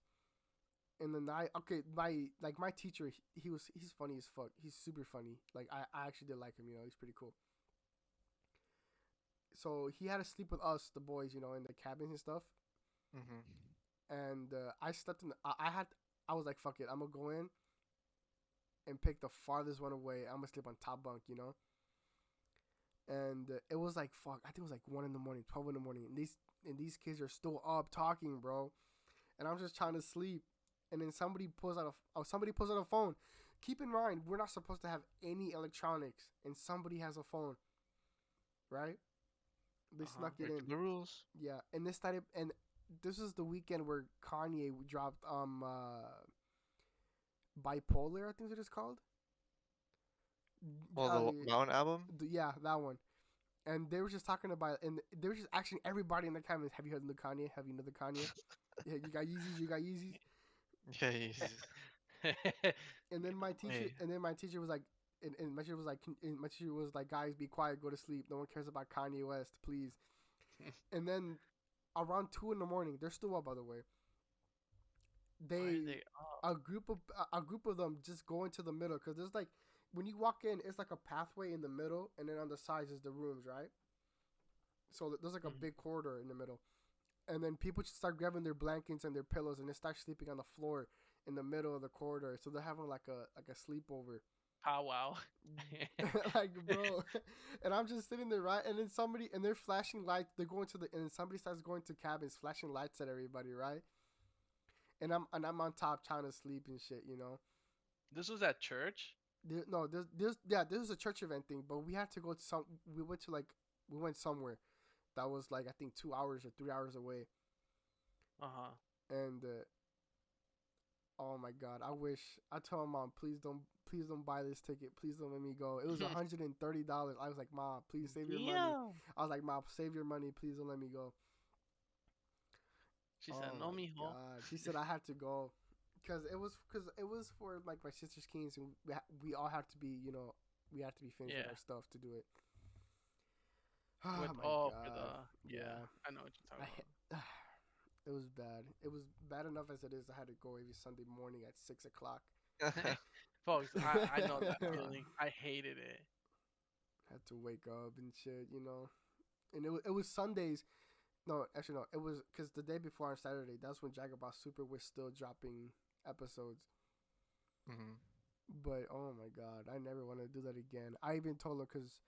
in the night. Okay, my teacher, he's funny as fuck. He's super funny. Like I actually did like him. You know, he's pretty cool. So he had to sleep with us, the boys, you know, in the cabins and stuff. Mhm. And I slept in. I was like, fuck it, I'm gonna go in and pick the farthest one away. I'm gonna sleep on top bunk, you know. And it was like fuck. I think it was like 1 in the morning, 12 in the morning, and these kids are still up talking, bro. And I'm just trying to sleep. And then somebody pulls out a phone. Keep in mind, we're not supposed to have any electronics, and somebody has a phone, right? They snuck it in. Breaking the rules. Yeah, and this is the weekend where Kanye dropped Bipolar, I think it is called. Well, the Mountain album. Yeah, that one. And they were just talking about, and they were just asking everybody in the comments, "Have you heard of the Kanye? Have you heard the Kanye? Yeah, you got Yeezys, you got Yeezys." Yeah, he's. And then Hey. my teacher was like, and my teacher was like, "Guys, be quiet, go to sleep. No one cares about Kanye West, please." And then around 2 in the morning, they're still up, by the way. Why are They they up? a group of them just go into the middle, because there's like, when you walk in, it's like a pathway in the middle, and then on the sides is the rooms, right? So there's like a Mhm. big corridor in the middle, and then people just start grabbing their blankets and their pillows, and they start sleeping on the floor in the middle of the corridor. So they're having like a sleepover. Powwow. Like, bro. And I'm just sitting there, right? And then they're flashing lights. They're going to and then somebody starts going to cabins, flashing lights at everybody, right? And I'm on top trying to sleep and shit, you know. This was at church. No, this is a church event thing, but we had to go to we went somewhere that was like, I think 2 hours or 3 hours away. Uh-huh. And oh my god, I told my mom, please don't buy this ticket, please don't let me go. It was $130. I was like, Mom, please save your money. Yeah. I was like, Mom, save your money, please don't let me go. She said, Oh "No, my mijo." god, she said I had to go because it was for like my sister's keys, and we all had to be, you know, we had to be finished with Yeah. our stuff to do it. Oh With my for god, the yeah. I know what you're talking about. it was bad. It was bad enough as it is. I had to go every Sunday morning at 6 o'clock. Folks, I know that feeling. I hated it. Had to wake up and shit, you know. And it was Sundays. No, actually no. It was because the day before on Saturday, that's when Jagabah Super was still dropping episodes. Mhm. But oh my god, I never want to do that again. I even told her because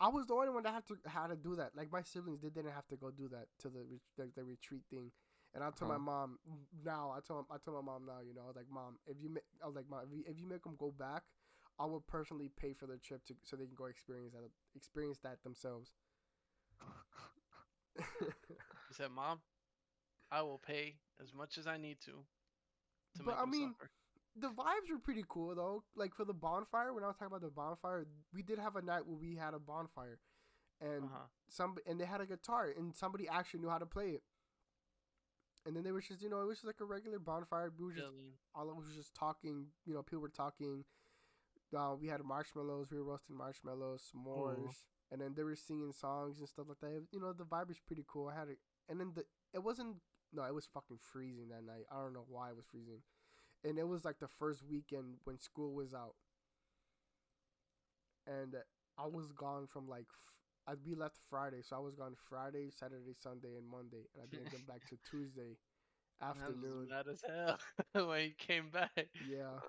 I was the only one that had to do that. Like my siblings, they didn't have to go do that to the retreat thing. And I told my Uh-huh. mom now. I told my mom now. You know, I was like, Mom, I was like, Mom, if you make them go back, I will personally pay for their trip so they can go experience that themselves. He said, "Mom, I will pay as much as I need to But make I them mean, suffer." the vibes were pretty cool though. Like for the bonfire, when I was talking about the bonfire, we did have a night where we had a bonfire, and Uh-huh. they had a guitar, and somebody actually knew how to play it. And then they were just, you know, it was just like a regular bonfire. We were just Chilling. all of us was just talking. You know, people were talking. We had marshmallows. We were roasting marshmallows, Ooh. s'mores, and then they were singing songs and stuff like that. You know, the vibe was pretty cool. I had it, and then it wasn't. No, it was fucking freezing that night. I don't know why it was freezing, and it was like the first weekend when school was out, and I was gone from like we left Friday, so I was gone Friday, Saturday, Sunday, and Monday, and I didn't get back to Tuesday I was afternoon. mad as hell when he came back. Yeah,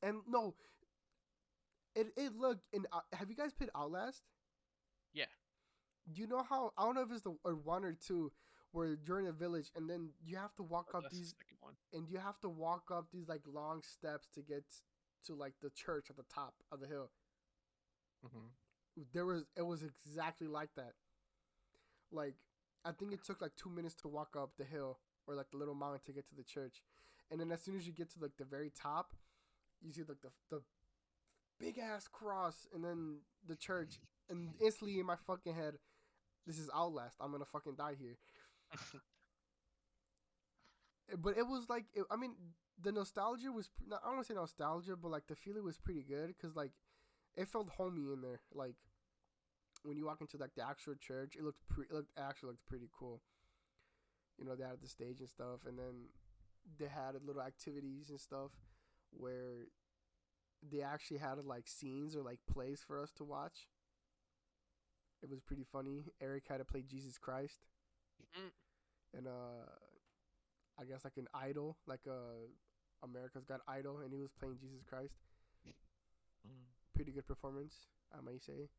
and no, it looked. And have you guys played Outlast? Yeah. You know how, I don't know if it's the or one or two, where you're in a village and then you have to walk Oh, up that's the second one. these like long steps to get to like the church at the top of the hill. Mhm. It was exactly like that. Like, I think it took like 2 minutes to walk up the hill or like the little mountain to get to the church, and then as soon as you get to like the very top, you see like the big ass cross, and then the church, and instantly in my fucking head, this is Outlast. I'm gonna fucking die here. But it was like, I mean, the nostalgia was. I don't want to say nostalgia, but like the feeling was pretty good because like it felt homey in there. Like when you walk into like the actual church, it actually looked pretty cool. You know, they had the stage and stuff, and then they had little activities and stuff where they actually had like scenes or like plays for us to watch. It was pretty funny. Eric had to play Jesus Christ, Mm. and I guess like an idol, like America's Got Idol, and he was playing Jesus Christ. Mm. Pretty good performance, I may say.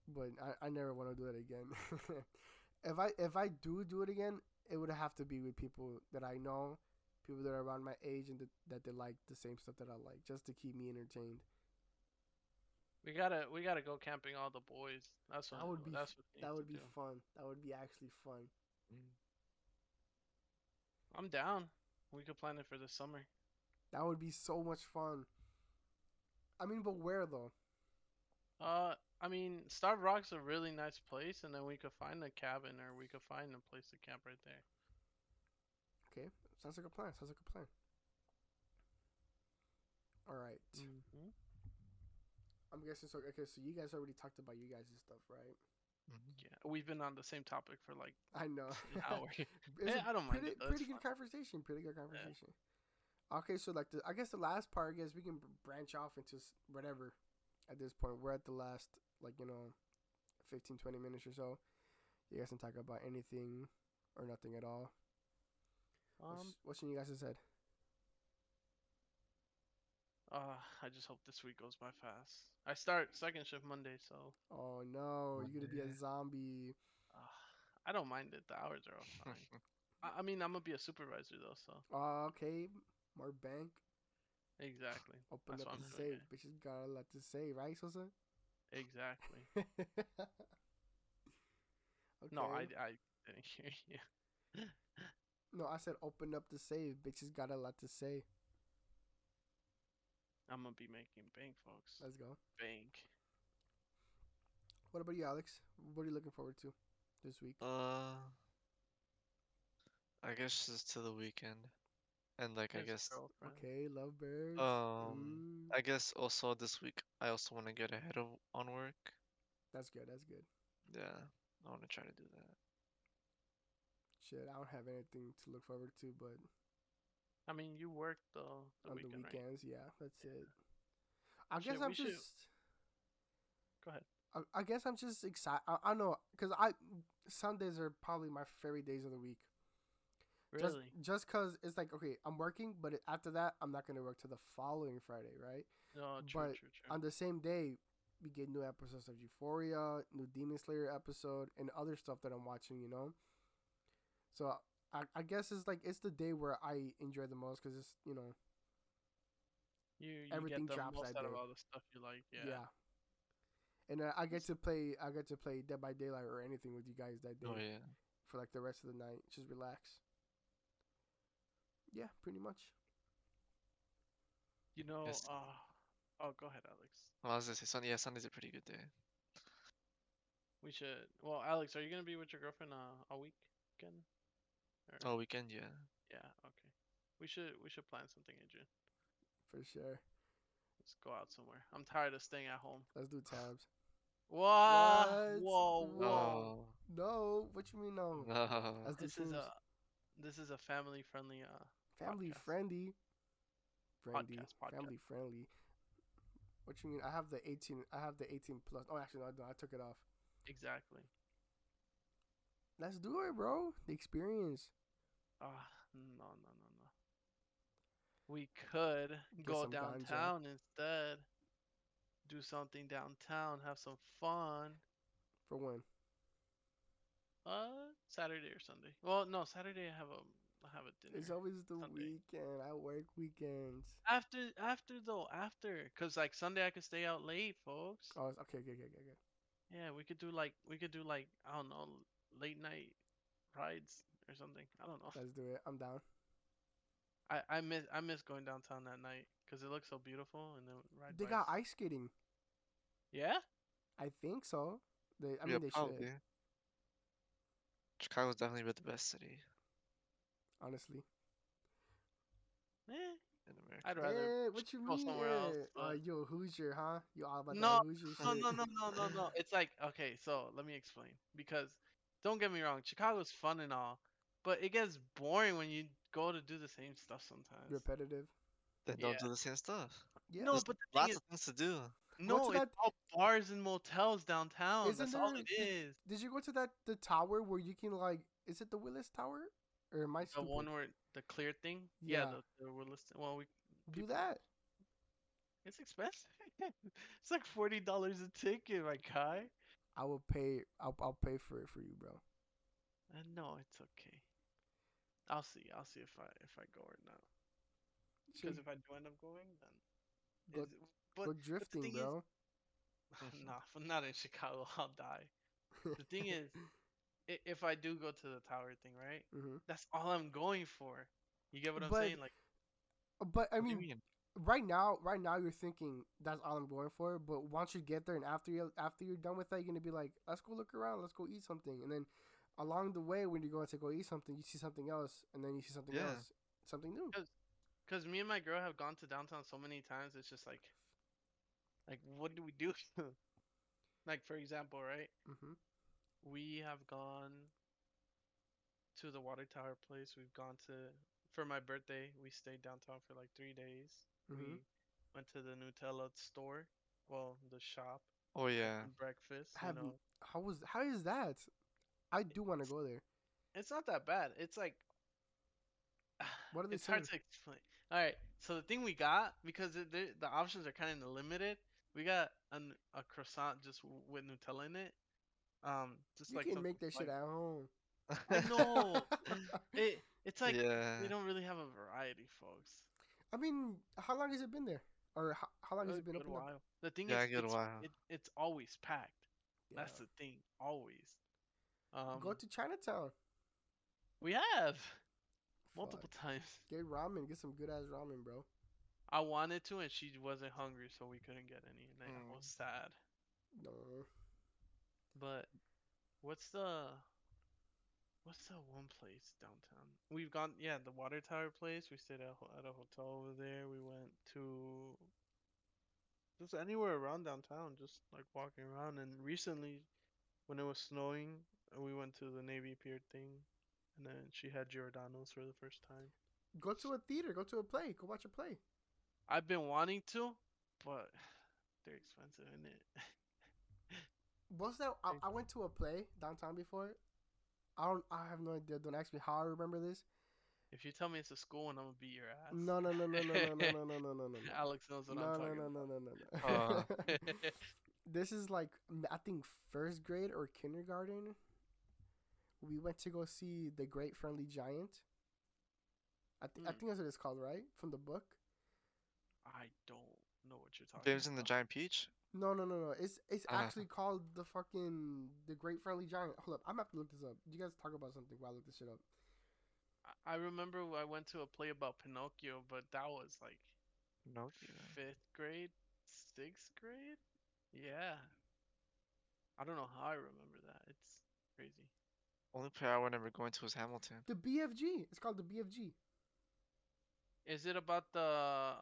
But I never want to do it again. If I do it again, it would have to be with people that I know, people that are around my age, and that they like the same stuff that I like, just to keep me entertained. We gotta go camping all the boys. That's what That would be that's what we that need would to be do. fun. That would be actually fun. Mm. I'm down. We could plan it for the summer. That would be so much fun. I mean, but where though? I mean, Starved Rock's a really nice place, and then we could find a cabin or we could find a place to camp right there. Okay, sounds like a plan. Sounds like a plan. All right. Mm-hmm. I'm guessing so. Okay, so you guys already talked about you guys' stuff, right? Mhm. Yeah, we've been on the same topic for like I know. an hour. It's Yeah, I don't mind pretty, it. Though. pretty It's good fun. conversation. Pretty good conversation. Okay, so like I guess the last part, I guess we can branch off into whatever. At this point, we're at the last, like 15, 20 minutes or so. You guys can talk about anything or nothing at all. What's in you guys' head? I just hope this week goes by fast. I start second shift Monday, so Oh no, you're gonna be a Monday. zombie. I don't mind it. The hours are all fine. I mean, I'm gonna be a supervisor though, so Oh, okay, more bank. exactly. Open That's up what the I'm doing. safe. Bitches got a lot to say, right, Sosa? Exactly. Okay. No, I didn't hear you. No, I said open up the save. Bitches got a lot to say. I'm gonna be making bank, folks. Let's go. Bank. What about you, Alex? What are you looking forward to this week? I guess just to the weekend, and like I His guess girlfriend. Okay, lovebirds. I guess also this week I also want to get ahead of on work. That's good. That's good. Yeah, I want to try to do that. Shit, I don't have anything to look forward to, but I mean, you work the on weekend, the right? weekends, yeah, that's it. I Shit, guess I'm we should- just. Go ahead. I guess I'm just excited. I know, cause Sundays are probably my favorite days of the week. Really? Just cause it's like, okay, I'm working, but after that I'm not gonna work till the following Friday, right? No, true, but true, true. on the same day, we get new episodes of Euphoria, new Demon Slayer episode, and other stuff that I'm watching. So I guess it's the day where I enjoy the most because it's You everything get the drops most that out of day. all the stuff you like. Yeah. And I get to play Dead by Daylight or anything with you guys that day Oh yeah. for like the rest of the night. Just relax. Yeah, pretty much. You know. Yes. Oh, go ahead, Alex. Well, I was gonna say Sunday. Yeah, Sunday's a pretty good day. We should. Well, Alex, are you gonna be with your girlfriend a weekend? Or, Oh, weekend, yeah. yeah. Okay. We should plan something in June. For sure. Let's go out somewhere. I'm tired of staying at home. Let's do tabs. What? What? Whoa, whoa. Oh No, what you mean no? no. Let's do This is shrooms. this is a family friendly Family podcast. friendly. Podcast. Family friendly. What you mean? I have the 18. I have the 18 plus. Oh, actually, no, I took it off. Exactly. Let's do it, bro. The experience. No. We could Get go some ganja. downtown instead. Do something downtown. Have some fun. For when? Saturday or Sunday. Well, no, Saturday I have a dinner. It's always the Sunday. weekend. I work weekends. After, cause like Sunday I could stay out late, folks. Oh, okay. Yeah, we could do like I don't know, late night rides or something. I don't know. Let's do it. I'm down. I miss going downtown at night because it looks so beautiful and then ride They bikes. got ice skating. Yeah. I think so. I Yeah, mean, they probably. should, Chicago's definitely the best city honestly. Eh, in America. I'd rather What you go mean? somewhere else. But You a Hoosier, huh? You all about that no, Hoosier no, shit? no, no, no, no, no. It's like okay, so let me explain because don't get me wrong, Chicago's fun and all, but it gets boring when you go to do the same stuff sometimes. Repetitive. Then don't Yeah. do the same stuff. Yeah. No, There's but the thing lots is, of things to do. Go to no, it's that. all bars and motels downtown. Isn't That's all there? it is. Did you go to the tower where you can like? Is it the Willis Tower? Or am I The stupid? one where the clear thing. Yeah. The we're listening. Well, we Do people. that. It's expensive. It's like $40 a ticket, my guy. I will pay. I'll pay for it for you, bro. No, it's okay. I'll see. I'll see if I go or not. Should Because if I do end up going, then go is but go but the drifting, thing bro. is, nah, if I'm not in Chicago, I'll die. The thing is, if I do go to the tower thing, right? hmm That's all I'm going for. You get what I'm But saying? Like, but I What do you mean, mean? right now you're thinking that's all I'm going for. But once you get there and after you're done with that, you're gonna be like, let's go look around, let's go eat something, and then along the way when you're going to go eat something, you see something else, and then you see something Yeah. else, something new. cause me and my girl have gone to downtown so many times. It's just like what do we do? Like for example, right? hmm We have gone to the water tower place. We've gone to for my birthday. We stayed downtown for like 3 days. hmm We went to the Nutella store, well, the shop, Oh yeah. and breakfast. Have how is that? I do want to go there. It's not that bad. It's like What do they it's hard serve? to explain. All right, so the thing we got because the options are kind of limited. We got a croissant just with Nutella in it. Just You like can something make that shit like at home. I know it's like Yeah. they don't really have a variety, folks. I mean, how long has it been there? Or how long has A it been good open up? while. The thing Yeah, is, a good while. it's always packed. Yeah. That's the thing, always. Go to Chinatown. We have Fuck. multiple times. Get ramen. Get some good ass ramen, bro. I wanted to, and she wasn't hungry, so we couldn't get any, and I was sad. No. But what's the what's that one place downtown? We've gone, yeah, the water tower place. We stayed at a hotel over there. We went to just anywhere around downtown, just like walking around. And recently, when it was snowing, we went to the Navy Pier thing, and then she had Giordano's for the first time. Go to a theater. Go to a play. Go watch a play. I've been wanting to, but they're expensive, isn't it? What's that? I went to a play downtown before. I have no idea. Don't ask me how I remember this. If you tell me it's a school one, I'm gonna beat your ass. No, no, no, no, no, no, no, no, no, no, no, no. Alex knows what I'm No, no, talking no, no, about. no, no, no. Uh, This is like I think first grade or kindergarten. We went to go see The Great Friendly Giant. I think that's what it's called, right? From the book. I don't know what you're talking James and the about. Giant Peach. No, no, no, no. It's Ah. actually called the Great Friendly Giant. Hold up, I'm gonna have to look this up. You guys talk about something while I look this shit up. I remember I went to a play about Pinocchio, but that was like No. 5th grade, 6th grade. Yeah, I don't know how I remember that. It's crazy. Only player I remember going to was Hamilton. The BFG. It's called the BFG. Is it about the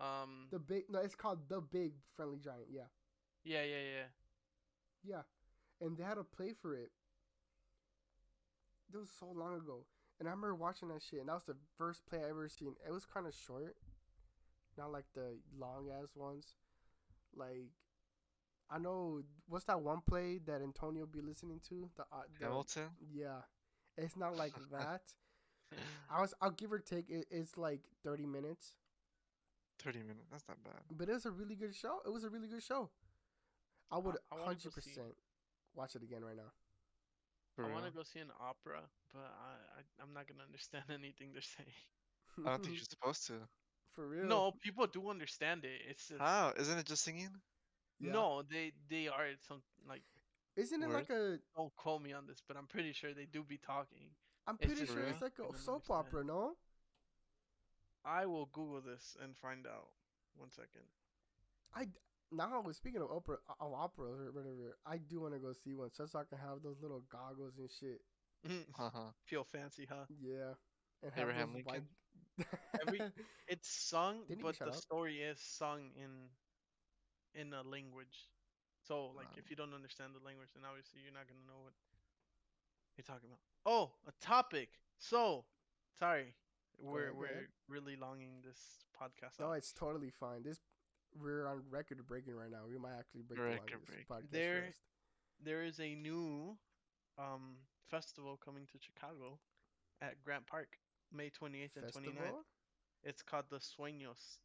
The big. No, it's called the Big Friendly Giant. Yeah, Yeah, yeah, yeah. yeah. And they had a play for it. It was so long ago, and I remember watching that shit. And that was the first play I ever seen. It was kind of short, not like the long ass ones. Like, I know what's that one play that Antonio be listening to? Hamilton. Yeah, it's not like that. I'll give or take. It's like 30 minutes, 30 minutes. That's not bad. but it was a really good show. It was a really good show. I would I wanna go see- 100% watch it again right now. For I real. want to go see an opera, but I'm not gonna understand anything they're saying. I don't think you're supposed to. For real. No, people do understand it. It's just How? Isn't it just singing? Yeah. no, they are some like Isn't it Word. like a? don't quote me on this, but I'm pretty sure they do be talking. I'm It's pretty just sure real. it's like I a don't soap understand. opera, no? I will Google this and find out. 1 second. Now speaking of operas or whatever, I do want to go see one so I can have those little goggles and shit. Uh-huh. Feel fancy, huh? Yeah, and have Abraham those white. Every It's sung, Didn't he but shut the up? story is sung in a language. So like, Wow. if you don't understand the language, then obviously you're not gonna know what you're talking about. Oh, a topic. So, sorry, Go we're ahead, go ahead. we're really longing this podcast No, out. it's totally fine. We're on record breaking right now. We might actually break the Record longest break. podcast There first. there is a new festival coming to Chicago at Grant Park, May 28th and 29th. Festival? It's called the Sueños.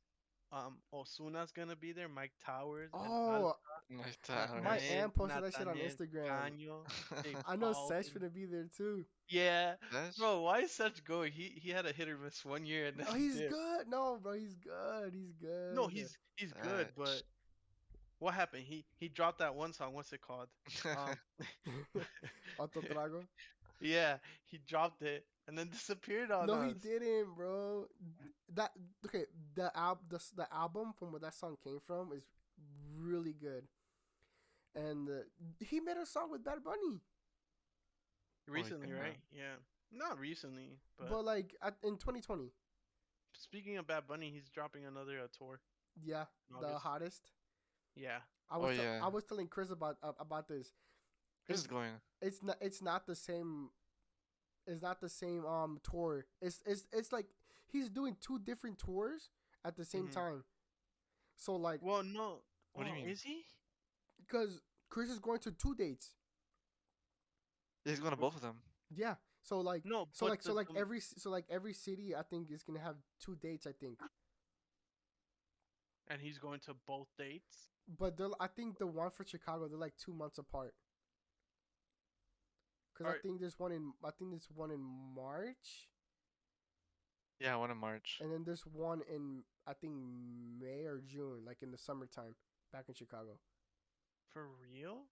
Osuna's gonna be there. Mike Towers, Ben Oh, Nice my towers. aunt posted that shit on Nathaniel Instagram. Caño, J. I know Paul, Sesh and- gonna be there too. Yeah, That's bro. Why is such going? He had a hit or miss 1 year and then Oh, he's dipped. good. No, bro, he's good. He's good. No, he's good, but what happened? He dropped that one song. What's it called? Um, Otto Trago. yeah, he dropped it and then disappeared on No, us. he didn't, bro. That okay. The album from where that song came from is really good, and he made a song with Bad Bunny. Recently, yeah. right? Yeah, not recently, but, But like in 2020, speaking of Bad Bunny, he's dropping another tour. yeah, in the August. hottest. Yeah, yeah. I was telling Chris about this. Chris is going. It's not the same. It's not the same tour. It's like he's doing two different tours at the same Mhm. time. So like, well, no. What do you Oh, mean? Is he? because Chris is going to 2 dates. He's going to both of them. Yeah. So like, No, so but like, so the- like the- every city I think is gonna have 2 dates. I think, and he's going to both dates. but I think the one for Chicago they're like 2 months apart. Because I Alright. think there's one in March, Yeah, one in March. and then there's one in I think May or June, like in the summertime, back in Chicago. For real?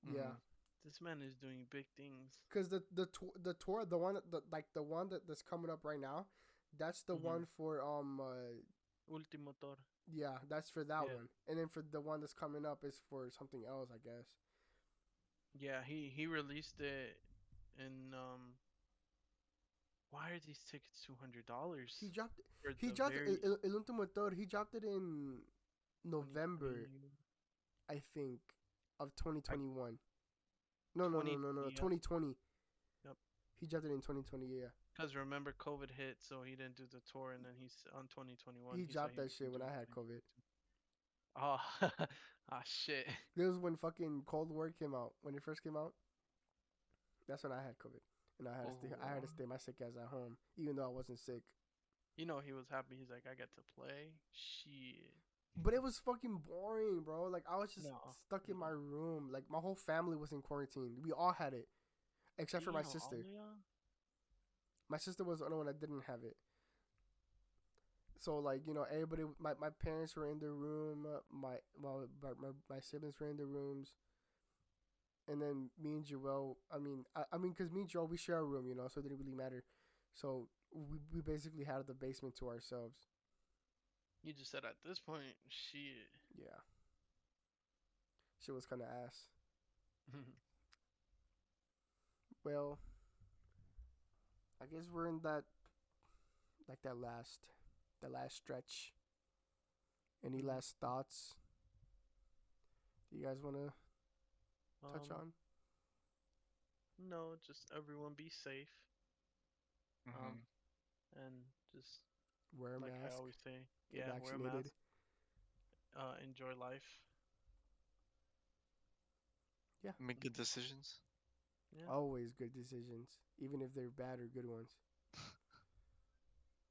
Yeah. Mhm. This man is doing big things. Because the tour, the one the one that's coming up right now, that's the Mhm. one for Ultimo Tor. yeah, that's for that Yeah. one, and then for the one that's coming up is for something else, I guess. Yeah, he released it in Why are these tickets $200? He dropped For he the dropped very El Último Tour. He dropped it in November, 2020 I think, of 2021. No, 2020, 2020. Yep. He dropped it in 2020. Yeah, Because remember, COVID hit, so he didn't do the tour, and then he's on 2021. he said dropped he that was shit gonna when do I it had COVID. Oh, ah, shit. This was when fucking Cold War came out. When it first came out, that's when I had COVID, and I had to stay. I had to Oh. stay my sick ass at home, even though I wasn't sick. You know, he was happy. He's like, I get to play. Shit. But it was fucking boring, bro. Like I was just No, stuck in my room. Like my whole family was in quarantine. We all had it, except for my Damn, sister. Alia? My sister was the only one that didn't have it. So like everybody, my parents were in their room. My siblings were in their rooms. And then me and Joel, I mean, because me and Joel, we share a room, so it didn't really matter. So we basically had the basement to ourselves. You just said at this point, shit. Yeah. Shit was kind of ass. Well, I guess we're in that, like that last stretch. Any last thoughts? Do you guys want to touch on? No, just everyone be safe. Mhm. And just Wear a like I mask. always say, Get yeah, wear a vaccinated. mask. Enjoy life. Make good decisions. Yeah. Always good decisions, even if they're bad or good ones.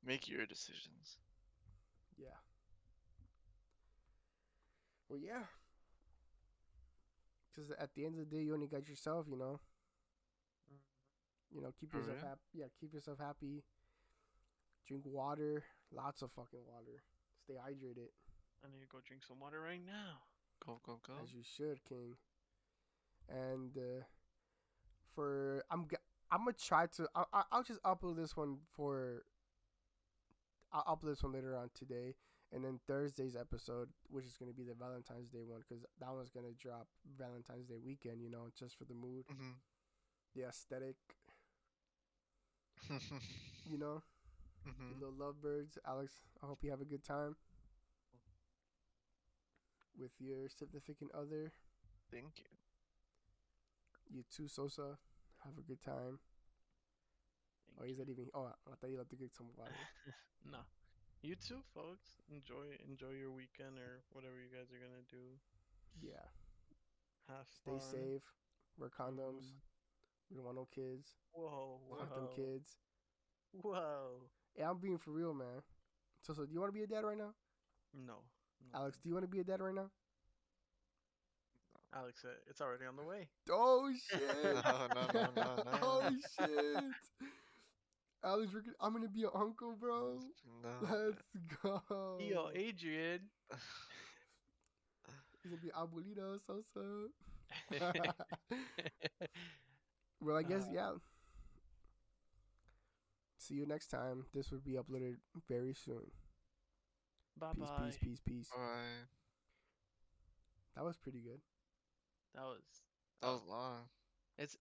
Make your decisions. Yeah. Well, yeah. Because at the end of the day, you only got yourself, keep For yourself real? happy. Yeah, keep yourself happy. Drink water, lots of fucking water. Stay hydrated, I need to go drink some water right now. Go, go, go. as you should, King. And I'm gonna try to. I'll just upload this one for. I'll upload this one later on today, and then Thursday's episode, which is gonna be the Valentine's Day one, because that one's gonna drop Valentine's Day weekend. You know, just for the mood, the aesthetic. You know, the little lovebirds. Alex, I hope you have a good time with your significant other. Thank you. You too, Sosa. Have a good time. Oh, he's not even. Oh, I thought you had to get some water. No. You too, folks. Enjoy your weekend or whatever you guys are gonna do. Yeah. Have Stay fun. safe. Wear condoms. We don't want no kids. Whoa, Fuck them whoa, kids. whoa. Yeah, I'm being for real, man. So, do you want to be a dad right now? No. Alex, do you want to be a dad right now? Alex, it's already on the way. Oh, shit. No. Oh, shit. Alex, I'm going to be an uncle, bro. No. Let's go. Yo, Adrian. He's going to be abuelito, Sosa. Well, I guess, yeah. See you next time. This will be uploaded very soon. Bye Peace, bye. peace. Bye. That was pretty good. That was That was long.